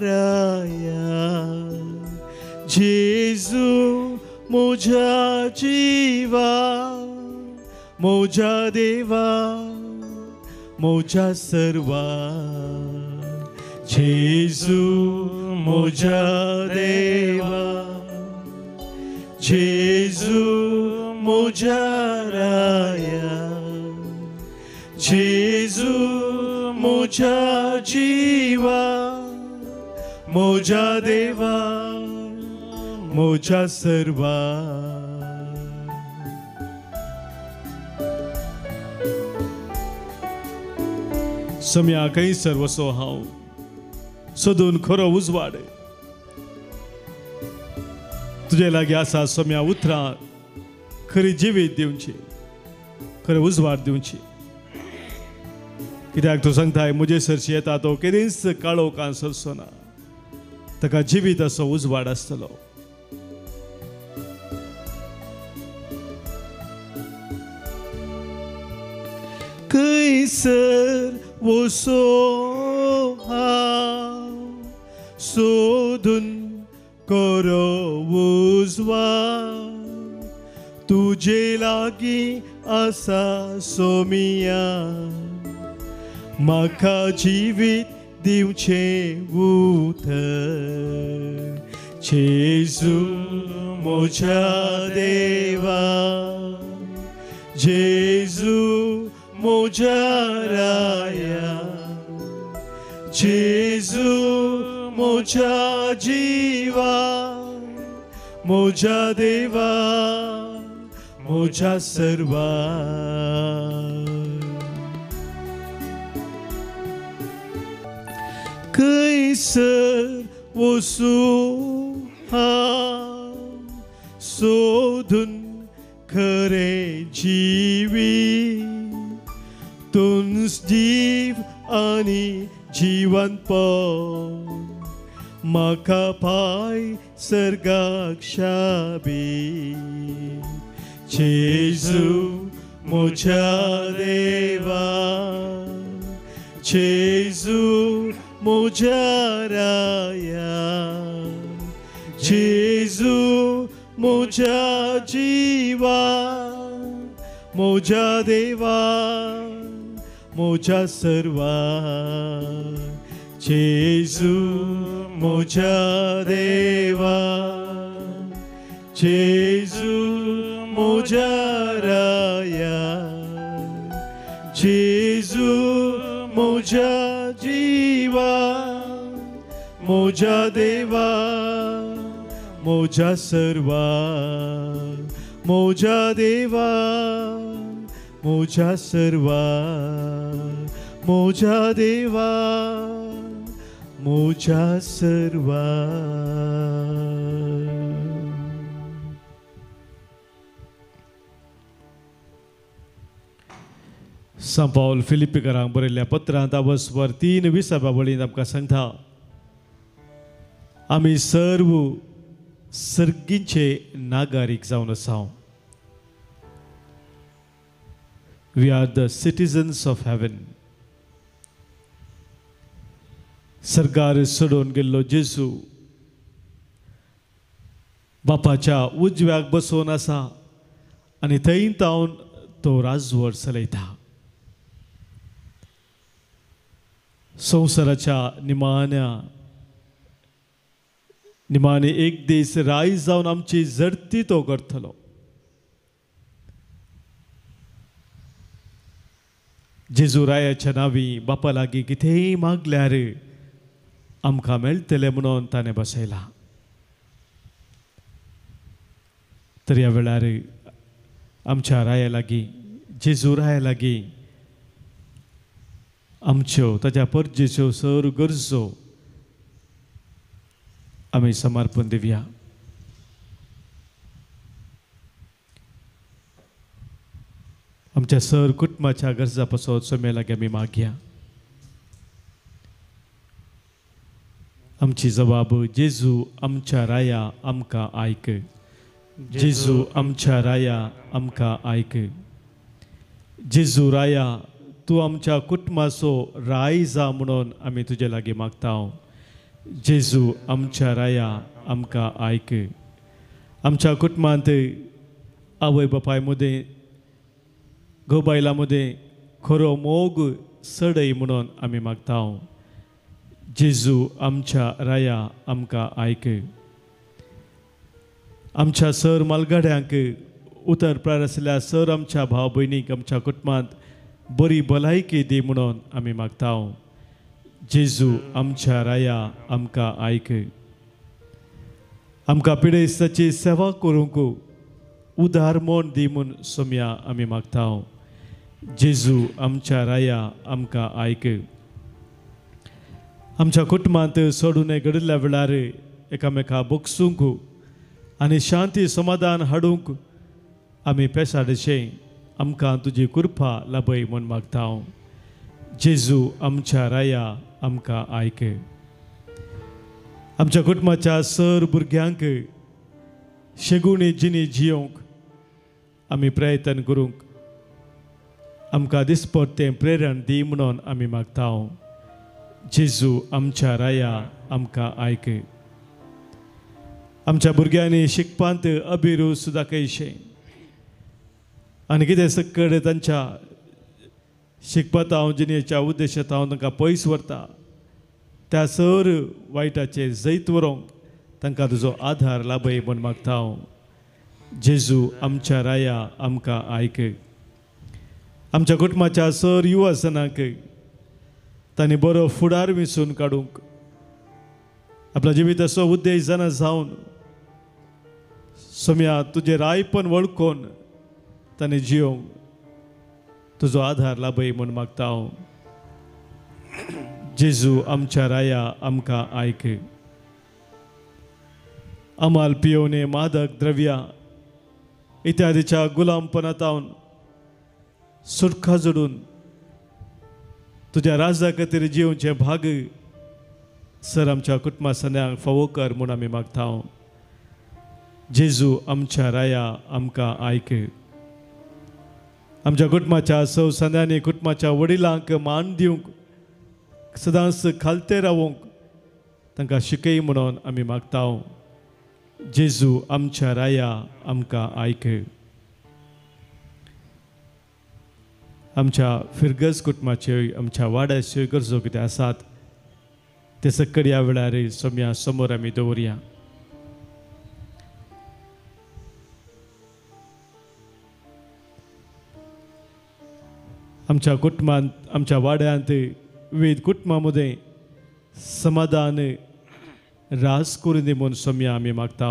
राया, जेजू म्हज्या जिवा, म्हज्या देवा, म्हज्या सर्वा. जेजू म्हज्या देवा, जेजू म्हज्या राया, जेजू म्हज्या जिवा, म्हज्या देवा, म्हज्या सर्वा. सम्याकय सर्वसो हांव सोदून खरो उजवाड तुजे लागीं आसा. सम्या उतरां खरी जिवीत दिवची, खरें उजवाड दिवची. कित्याक तूं सांगताय म्हजे सरशी येता तो केदींच काळोखान सरचो ना, ताका जिवीत असो उजवाड आसतलो. खंयसर वचो हांव सोदून करो उजवाड, तुजे लागीं आसा सोमिया, म्हाका जिवीत दिवचें उतर. जेजू म्हज्या देवा, जेजू म्हज्या राया, जेजू म्हज्या जिवा, म्हज्या देवा, म्हज्या सर्वा. खंयसर वचूं हांव सोदून खरें जिवीत, तुंच जीव आनी जिवंतपण, म्हाका पाय सर्गाक शाबी. जेजू म्हज्या देवा, जेजू म्हज्या राया, जेजू म्हज्या जिवा, म्हज्या देवा, म्हज्या सर्वा. जेजू म्हज्या देवा, जेजू म्हज्या राया, जेजू म्हज्या जिवा, म्हज्या देवा, म्हज्या सर्वा. म्हज्या देवा, म्हज्या सर्वा, म्हज्या देवा, म्हज्या सर्वा. सान पावल फिलिपिकरांक बरयल्ल्या पत्रांत अवस्वर 3:20 बाबळीन आमकां सांगता, आमी सर्व सर्गींचे नागरीक जावन आसा. We are the citizens of heaven. सर्गार सोडून गेल्लो जेजू बापाच्या उजव्याक बसून आसा आनी थंय तावन तो राजवट चलयता. संवसाराच्या निमाणे एक दीस राय जावन आमची जडती तो करतलो. जेजू रायाच्या नांवी बापा लागीं कितेंय मागल्यार आमकां मेळटलें म्हणून ताणें बसयला. तर ह्या वेळार आमच्या राया लागीं जेजू राया लागीं आमच्यो ताच्या परजेच्यो सर गरजो आमी समर्पण दिवया. आमच्या सर कुटुंबाच्या गरजा पासत सोम्या लागीं आमी मागया. आमची जबाब जेजू आमच्या राया आमकां आयक. जेजू आमच्या राया आमकां आयक. जेजू राया तूं आमच्या कुटुंबाचो राय जा म्हणून आमी तुजे लागीं मागता. जेजू आमच्या राया आमकां आयक. आमच्या कुटुंबांत आवय बापाय मदें घो बायलां मदें खरो मोग सडय म्हणून आमी मागता. जेजू आमच्या राया आमकां आयक. आमच्या सर मालगाड्यांक उतर प्रार आसल्या सर आमच्या भाव भयणीक आमच्या कुटुंबांत बरी भलायकी दी म्हणून आमी मागता. जेजू आमच्या राया आमकां आयक. आमकां पिडेस्ताची सेवा करूंक उदार मोन दी म्हूण सोम्या आमी मागता. जेजू आमच्या राया आमकां आयक. आमच्या कुटुंबांत सोडून घडिल्ल्या वेळार एकामेकां बोगसूंक आनी शांती समाधान हाडूंक आमी पेसाडशें आमकां तुजी कृपा लाभय म्हूण मागता. जेजू आमच्या राया आमकां आयक. आमच्या कुटुंबाच्या सर भुरग्यांक शेगुणी जिणी जियोंक आमी प्रयत्न करूंक आमकां दिसपट्टें प्रेरण दी म्हणून आमी मागता. जेजू आमच्या राया आमकां आयक. आमच्या भुरग्यांनी शिकपांत अभिरूच दाखयशें आनी कितें सकड तांच्या शिकपांत हांव जिणेच्या उद्देशांत हांव तांकां पयस व्हरता त्या सर वायटाचे जैत व्हरूंक तांकां तुजो आधार लाभय म्हूण मागता. जेजू आमच्या राया आमकां आयक. आमच्या कुटुंबाच्या सर युवा जनांक तांणी बरो फुडार विंचून काडूंक आपल्या जिविताचो उद्देश जाणा जावन सोम्या तुजें रायपण वळखून तांणी जियोंक तुजो आधार लाभय म्हूण मागता. जेजू आमच्या राया आमकां आयक. अमाल पियोवने मादक द्रव्या इत्यादीच्या गुलामपणांतावन सुटका जोडून तुज्या राजा खातीर जिवचे भाग सर आमच्या कुटुंबा सद्यांक फावो कर म्हूण आमी मागता. जेजू आमच्या राया आमकां आयक. आमच्या कुटुंबाच्या सद्यांनी कुटुंबाच्या वडिलांक मान दिवंक सदांच खालते रावूंक तांकां शिकय म्हणून आमी मागता. जेजू आमच्या राया आमकां आयक. आमच्या फिरगज कुटुंबाच्यो आमच्या वाड्याच्यो गरजो कितें आसात ते सकड ह्या वेळार सोम्या समोर आमी दवरया. आमच्या कुटुंबांत आमच्या वाड्यांत विविध कुटुंबां मदें समाधान रास करून दी म्हूण सोम्या आमी मागता.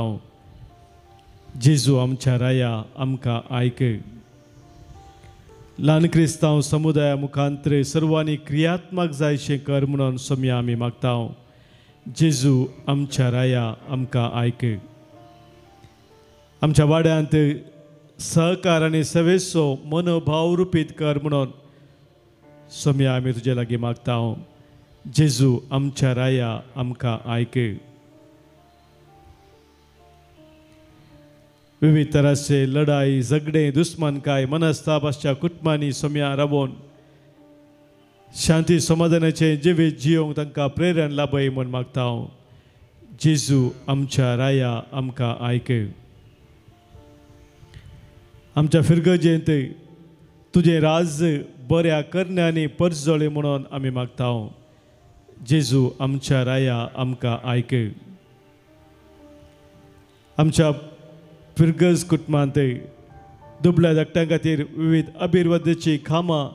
जेजू आमच्या राया आमकां आयक. ल्हान क्रिस्तांव समुदाया मुखांतर सर्वांनी क्रियात्मक जायशें कर म्हणून सोम्या आमी मागता. जेजू आमच्या राया आमकां आयक. आमच्या वाड्यांत सहकार आनी सेवेचो मनोभाव रुपीत कर म्हणून सोम्या आमी तुजे लागीं मागता. जेजू आमच्या राया आमकां आयक. विविध तराचे लढाई झगडे दुस्मानकाय मनस्ताप आसच्या कुटुंबांनी सोम्या राबोवन शांती समाधानाचे जिवीत जियोंक तांकां प्रेरण लाभय म्हूण मागता. जेजू आमच्या राया आमकां आयक. आमच्या फिरगजेंत तुजें राज बऱ्या करण्यांनी परजळे म्हणून आमी मागता. जेजू आमच्या राया आमकां आयक. आमच्या फिरगज कुटुंबांत दुबळ्या धाकट्यां खातीर विविध अभिवृद्धीची कामां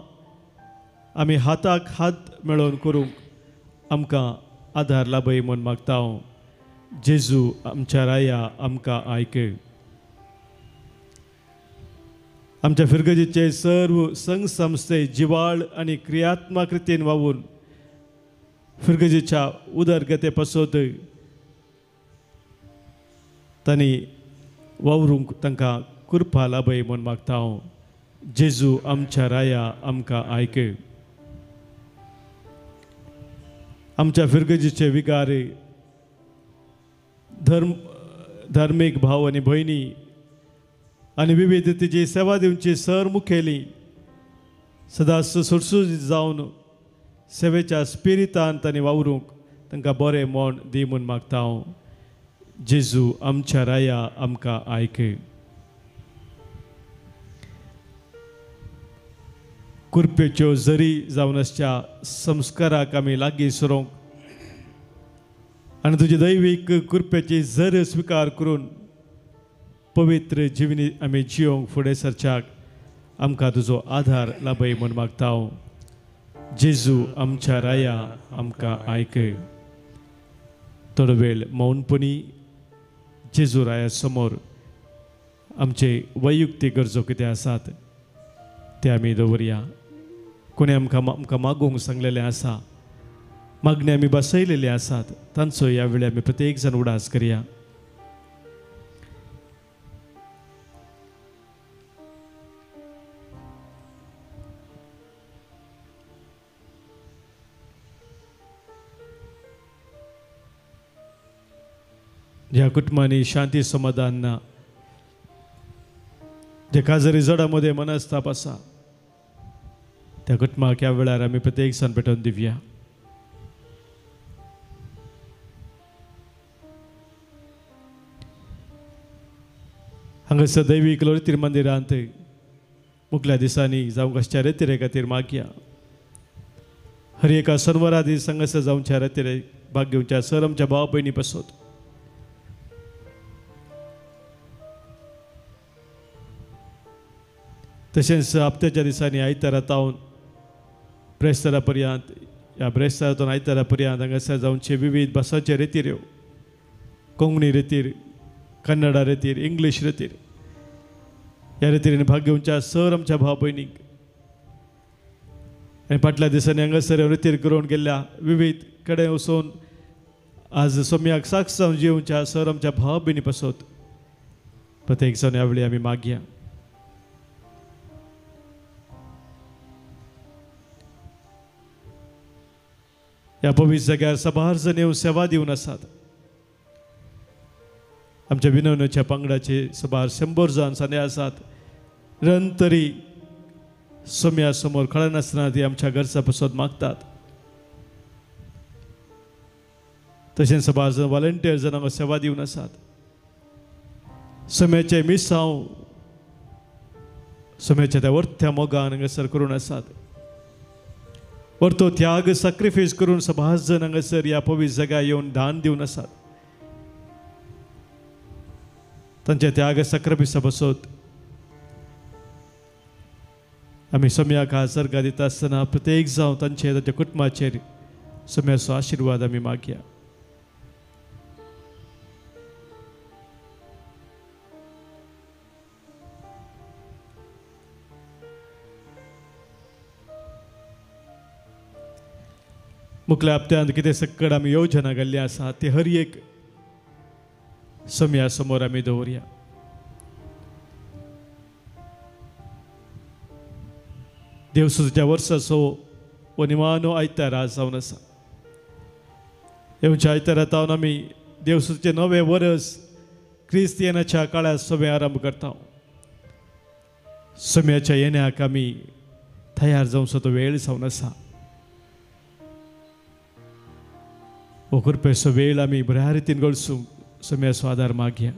आमी हाताक हात मेळोवन करूंक आमकां आधार लाभय म्हूण मागता. जेजू आमच्या राया आमकां आयक. आमच्या फिरगजीचे सर्व संघ संस्थे जिवाळ आणि क्रियात्मक रितीन वावून फिरगजीच्या उदरगते पासत तांणी वावरूंक तांकां कृपा लाभय म्हूण मागता हांव. जेजू आमच्या राया आमकां आयक. आमच्या फिरगजीचे विगार धार्मीक भाव आनी भयणी आनी विविधतेची सेवा दिवची सर मुखेली सदांच सुटसुटीत जावन सेवेच्या स्पिरितान तांणी वावरूंक तांकां बरें मोण दी म्हूण मागता हांव. जेजू आमच्या राया आमकां आयक. कुरपेच्यो जरी जावन आसच्या संस्काराक आमी लागीं सरोंक आनी तुजी दैवीक कुरपेची जर स्विकार करून पवित्र जिवनी आमी जियोंक फुडें सरच्याक आमकां तुजो आधार लाभय म्हूण मागता हांव. जेजू आमच्या राया आमकां आयक. थोडो वेळ मौनपणी जेजू राया समोर आमचे वैयक्तीक गरजो कितें आसात ते आमी दवरया. कोणी आमकां मागूंक सांगलेलें आसा, मागणी आमी बसयलेली आसात, तांचो ह्या वेळी आमी प्रत्येक जण उडास करया. ज्या कुटुंबांनी शांती समाधान ना, जे काजरी जडामध्ये मनस्ताप आसा, त्या कुटुंबाक ह्या वेळार आमी प्रत्येक जण पेटोवन दिवया. हांगासर दैवीक रितीर मंदिरांत मुखल्या दिसांनी जावंक आसच्या रेतिरे खातीर मागया. हर एका शनवारा दीस हांगासर जावच्या रेतिरे भाग घेवच्या सर आमच्या भाव भयणी पासत तशेंच हप्त्याच्या दिसांनी आयतारा तावन ब्रेस्तारा पर्यंत ह्या ब्रेस्तारांतून आयतारा पर्यंत हांगासर जावचे विविध भासांचे रेतीर कोंकणी रेतीर, कन्नडा रेतीर, इंग्लीश रेतीर ह्या रेतीर भाग घेवच्या सर आमच्या भाव भयणीक आनी फाटल्या दिसांनी हांगासर रेतीर करून गेल्ल्या विविध कडेन वचून आज सोम्याक साक्ष जावन जिवच्या सर आमच्या भाव भयणी पासत प्रत्येक जण ह्या वेळी आमी मागया. ह्या पवित्र जाग्यार सबार जण येवन सेवा दिवन आसात. आमच्या विनवणेच्या पंगडाचे सबार 100 जाण साने आसात. निरंतरी सोम्या समोर खळ नासतना ती आमच्या घरचा पासत मागतात. तशेंच सबार जण वॉलंटियर जणांक सेवा दिवन आसात. सोम्याचे मिसांव सोम्याच्या त्या वर्थ्या मोगान हांगासर करून आसात. परतो त्याग सॅक्रिफायस करून सबार जण हांगासर ह्या पवित्र जाग्यार येवन दान दिवन आसात. तांच्या त्याग सॅक्रिफायसा पासत आमी सोम्याक सर्गा दिता आसतना प्रत्येक जावन तांच्या कुटुंबाचेर सोम्याचो आशिर्वाद आमी मागया. मुखल्या हप्त्यांत कितें सक्कड आमी योजना घाल्ली आसा ती हर एक सोम्या समोर आमी दवरया. देवसुच्या वर्साचो वो निमाणो आयतारा जावन आसा. येवच्या आयतारा तावन आमी देवसुचें नवें वर्स क्रिस्तियनाच्या काळात सोमे आरंभ करता. सोम्याच्या येण्याक आमी तयार जावचो तो वेळ जावन आसा. हो कृपेचो वेळ आमी बऱ्या रितीन गळसूंक सोम्याचो आदार मागया.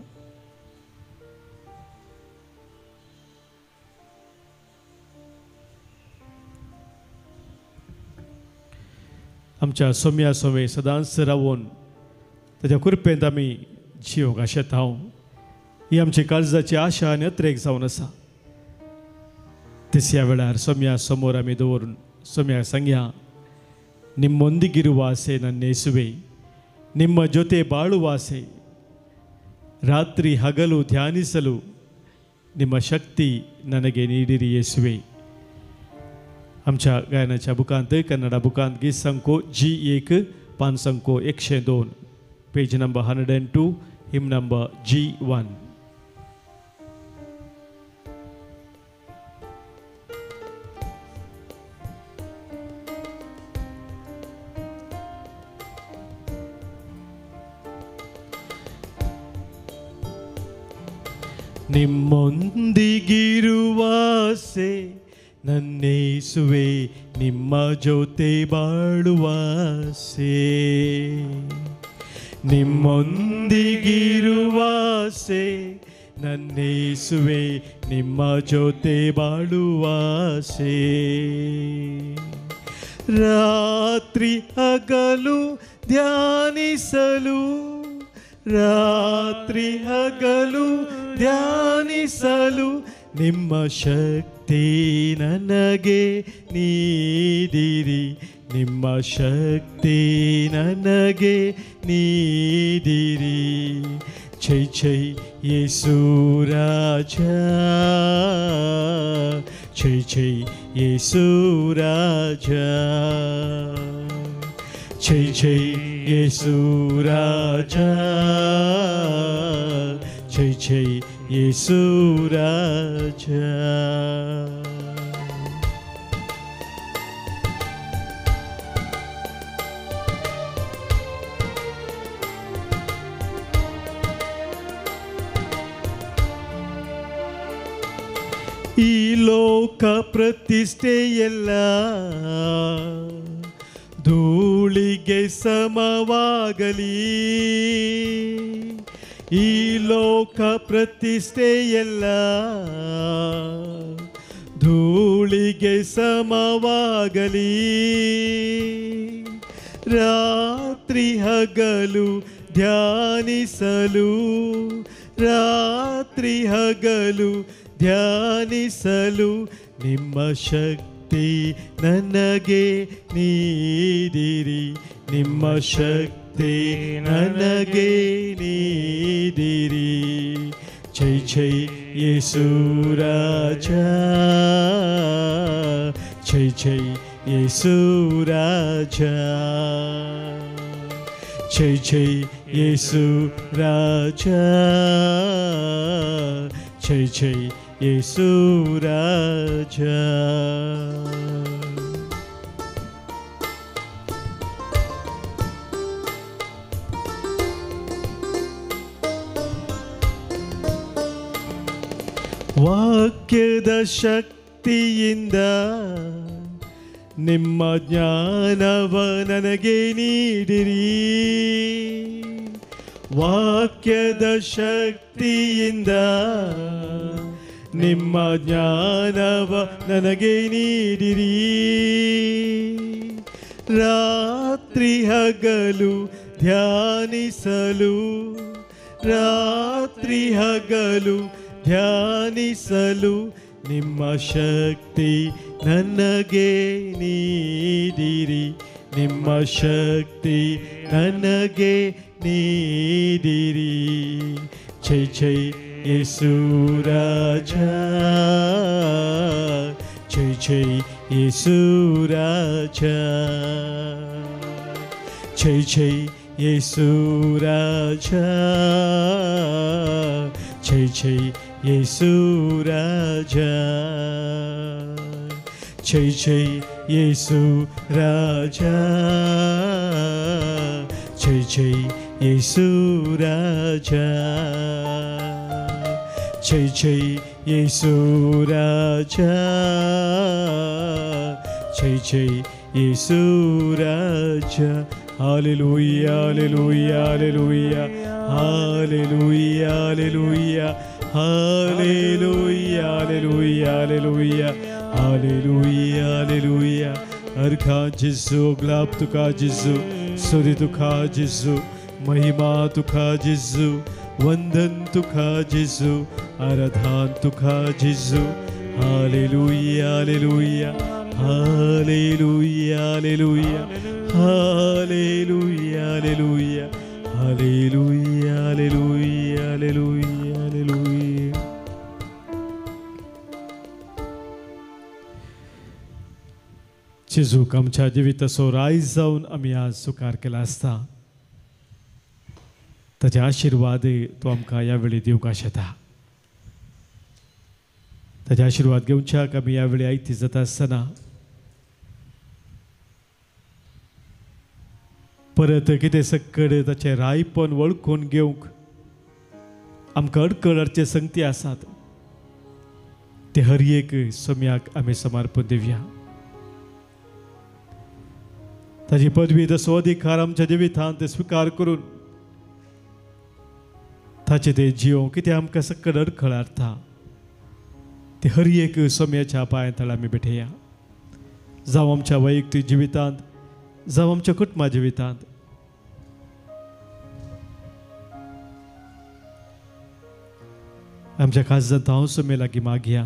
आमच्या सोम्या सोवे सदांच रावून ताच्या कृपेंत आमी जिवंक आशेता हांव. ही आमची काळजाची आशा आनी अत्रेक जावन आसा. तिसऱ्या वेळार सोम्या समोर आमी दवरून सोम्याक सांगया, ನಿಮ್ಮೊಂದಿಗಿರುವಾಸೆ ನನ್ನೇಸುವೆ, ನಿಮ್ಮ ಜೊತೆ ಬಾಳುವಾಸೆ, ರಾತ್ರಿ ಹಗಲು ಧ್ಯಾನಿಸಲು ನಿಮ್ಮ ಶಕ್ತಿ ನನಗೆ ನೀಡಿರಿ ಯೇಸುವೆ. आमच्या गायनाच्या बुकांत कन्नडा बुकांत गीत संको G1 पान संको 102 page number 102 him number G1. ನಿಮ್ಮೊಂದಿಗಿರುವಾಸೆ ನನ್ನೇಸುವೆ ನಿಮ್ಮ ಜೊತೆ ಬಾಳುವಾಸೆ. ನಿಮ್ಮೊಂದಿಗಿರುವಾಸೆ ನನ್ನೇಸುವೆ ನಿಮ್ಮ ಜೊತೆ ಬಾಳುವಾಸೆ. ರಾತ್ರಿ ಹಗಲು ಧ್ಯಾನಿಸಲು ರಾತ್ರಿ ಹಗಲು ಧ್ಯಾನಿಸಲು ನಿಮ್ಮ ಶಕ್ತಿ ನನಗೆ ನೀಡಿರಿ. ನಿಮ್ಮ ಶಕ್ತಿ ನನಗೆ ನೀಡಿರಿ. ಜೈ ಜೈ ಯೇಸು ರಾಜ, ಜೈ ಜೈ ಯೇಸು ರಾಜ, ಜೈ ಜೈ ಯೇಸು ರಾಜ, ಜೈ ಜೈ ಯೇಸು ರಾಜ. ಈ ಲೋಕ ಪ್ರತಿಷ್ಠೆಯೆಲ್ಲ ಧೂಳಿಗೆ ಸಮವಾಗಲಿ. ಈ ಲೋಕ ಪ್ರತಿಷ್ಠೆಯೆಲ್ಲ ಧೂಳಿಗೆ ಸಮವಾಗಲಿ. ರಾತ್ರಿ ಹಗಲು ಧ್ಯಾನಿಸಲು ರಾತ್ರಿ ಹಗಲು ಧ್ಯಾನಿಸಲು ನಿಮ್ಮ ಶಕ್ತಿ ನನಗೆ ನೀಡಿರಿ. ನಿಮ್ಮ ಶಕ್ತಿ ನನಗೆ ನೀಡಿರಿ. ಜೈ ಜೈ ಯೇಸು ರಾಜ, ಜೈ ಜೈ ಯೇಸು ರಾಜ, ಜೈ ಜೈ ಯೇಸು ರಾಜ, ಜೈ ಜೈ ಯೇಸು ರಾಜ. ವಾಕ್ಯದ ಶಕ್ತಿಯಿಂದ ನಿಮ್ಮ ಜ್ಞಾನವ ನನಗೆ ನೀಡಿರಿ. ವಾಕ್ಯದ ಶಕ್ತಿಯಿಂದ ನಿಮ್ಮ ಜ್ಞಾನವ ನನಗೆ ನೀಡಿರಿ. ರಾತ್ರಿ ಹಗಲು ಧ್ಯಾನಿಸಲು ರಾತ್ರಿ ಹಗಲು ಧ್ಯಾನಿಸಲು ನಿಮ್ಮ ಶಕ್ತಿ ನನಗೆ ನೀಡಿರಿ. ನಿಮ್ಮ ಶಕ್ತಿ ನನಗೆ ನೀಡಿರಿ. ಜೈ ಜೈ ಯೇಸು ರಾಜ, ಜೈ ಜೈ ಯೇಸು ರಾಜ, ಜೈ ಜೈ ಯೇಸು ರಾಜ, ಜೈ ಜೈ ಯೇಸು ರಾಜ, ಜೈ ಜೈ ಯೇಸು ರಾಜ, ಜೈ ಜೈ ಯೇಸು ರಾಜ, ಜೈ ಜೈ ಯೇಸು ರಾಜ, ಜೈ ಜೈ ಯೇಸು ರಾಜ. Hallelujah, hallelujah, hallelujah, hallelujah, hallelujah, hallelujah, hallelujah, hallelujah, hallelujah, hallelujah. अर्खा जिसु ग्लाब तुका जिसु स्तुति तुका जिसु महिमा तुका जिसु वंदन तुका जिसु आराधना तुका जिसु. Hallelujah, hallelujah, hallelujah, hallelujah, hallelujah, hallelujah, hallelujah, hallelujah, hallelujah, hallelujah. जेजूक आमच्या जिविताचो रायज जावन आमी आज स्वीकार केला आसता ताचे आशिर्वाद तूं आमकां ह्या वेळी दिवंक आशेता. ताचे आशिर्वाद घेवच्याक आमी ह्या वेळी आयती जाता आसतना परत कितें सकड ताचें रायपण वळखून घेवंक आमकां अडकळ हाडचे संगती आसात ते हर एक सोम्याक आमी समर्पण दिवया. ताची पदवी तसो अधिकार आमच्या जिवितांत स्वीकार करून ताचे ते जियो कितें आमकां सकड अडखळ हाडटा ते हर एक सोम्याच्या पांया तळ आमी भेटया. जावं आमच्या वैयक्तीक जिवितांत जावं आमच्या कुटुंबा जिवितांत आमच्या खासदार हांव सोम्या लागीं मागया.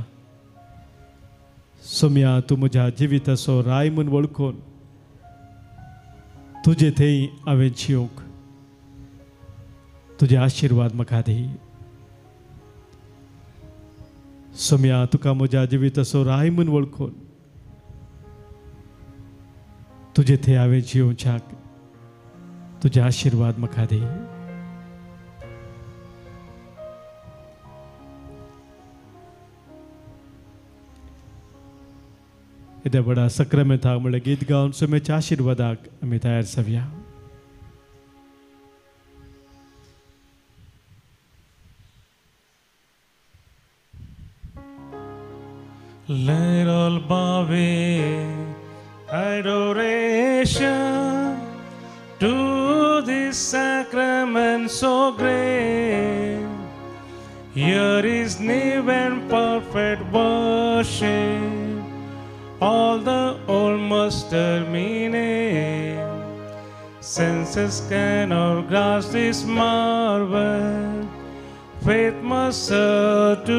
सोम्या तूं म्हज्या जिविताचो राय म्हूण वळखून तुजे थंय हांवें जियोंक तुजे आशिर्वाद म्हाका दी. सोम्या तुका म्हज्या जिविताचो राय म्हूण वळखून तुजे थंय हांवें जियोवच्याक तुजे आशिर्वाद म्हाका दी. इतल्या व्हडा सक्रामेंताक म्हणल्यार गीत गावन सोम्याच्या आशिर्वादाक आमी तयार जावया. Let all bow in adoration to this sacrament so great. Here is new and perfect worship, all the old muster meaning. Senses cannot grasp this marvel, faith must serve to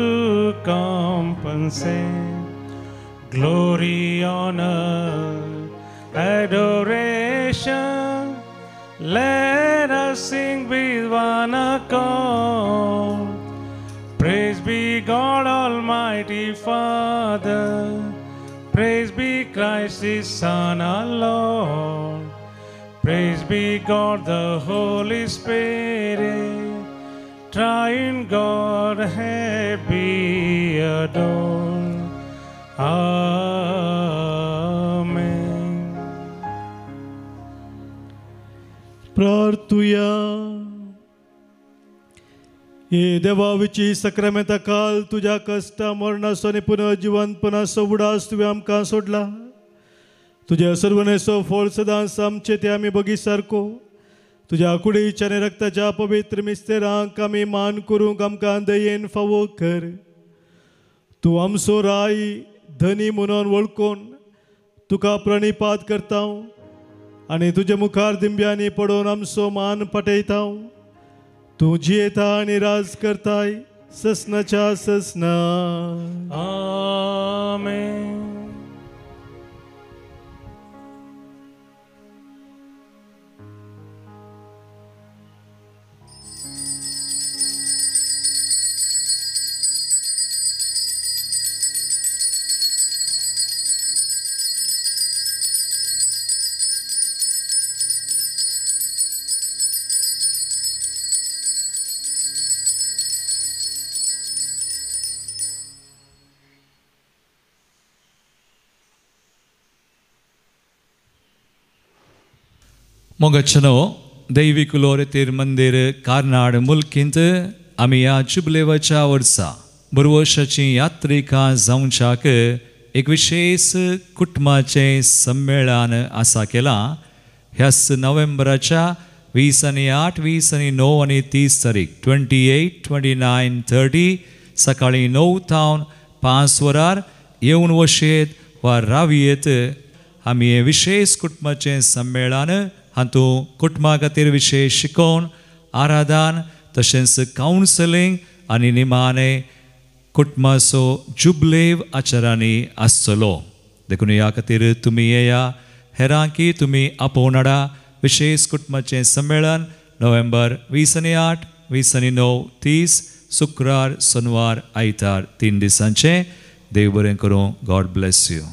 compensate. Glory, honor, adoration, let us sing with one accord. Praise be God Almighty Father, praise be Christ His Son our Lord, praise be God the Holy Spirit, triune God be adored. Amen. प्रार्थुया. हे देवा विची सक्रामेंता काल तुझ्या कष्टा मरणाचो आनी पुनर्जिवंतपणाचो उडास तुवें आमकां सोडला. तुज्या सर्वनेचो फळ सदांच आमचे ते आमी बगी सारको तुज्या कुडीच्या आनी रक्ताच्या पवित्र मिस्तेरांक आमी मान करूंक आमकां दयेन फावो कर. तूं आमचो राय धनी म्हणून वळखून तुका प्रणिपात करता आनी तुज्या मुखार दिंब्यांनी पडोवन आमचो मान पटयता. तूं जियेता आनी राज करताय ससनाच्या ससना. आमेन. ಮೊಗಚ್ಚನೋ ದೈವಿಕುಲೋರೆ ತೀರ್ मंदिर कार्नाड मुल्कींत आमी ह्या जुबलेवाच्या वर्सा बरवर्षाची यात्रिका जावच्याक एक विशेष कुटुंबाचे संमेलन आसा केला. ह्या नोव्हेंबराच्या 20 आणि 8, 20 आणि 9 आणि 30 तारीख 28, 29, 30 सकाळी 9 तावन 5 वरार येवन वशेत वा रावयेत आमी हे विशेष कुटुंबाचे संमेलन हातूं कुटुंबा खातीर विशेष शिकोवन आराधन तशेंच कावन्सलिंग आनी निमाणे कुटुंबाचो जुबलेव आचारांनी आसतलो. देखून ह्या खातीर तुमी येया, हेरांकी तुमी आपोवन हाडा. विशेष कुटुंबाचें संमेलन नोव्हेंबर 20 आणि 8, 20 आणि 9, 30 शुक्रार, सोनवार, आयतार 3 दिसांचें. देव बरें करूं. God bless you.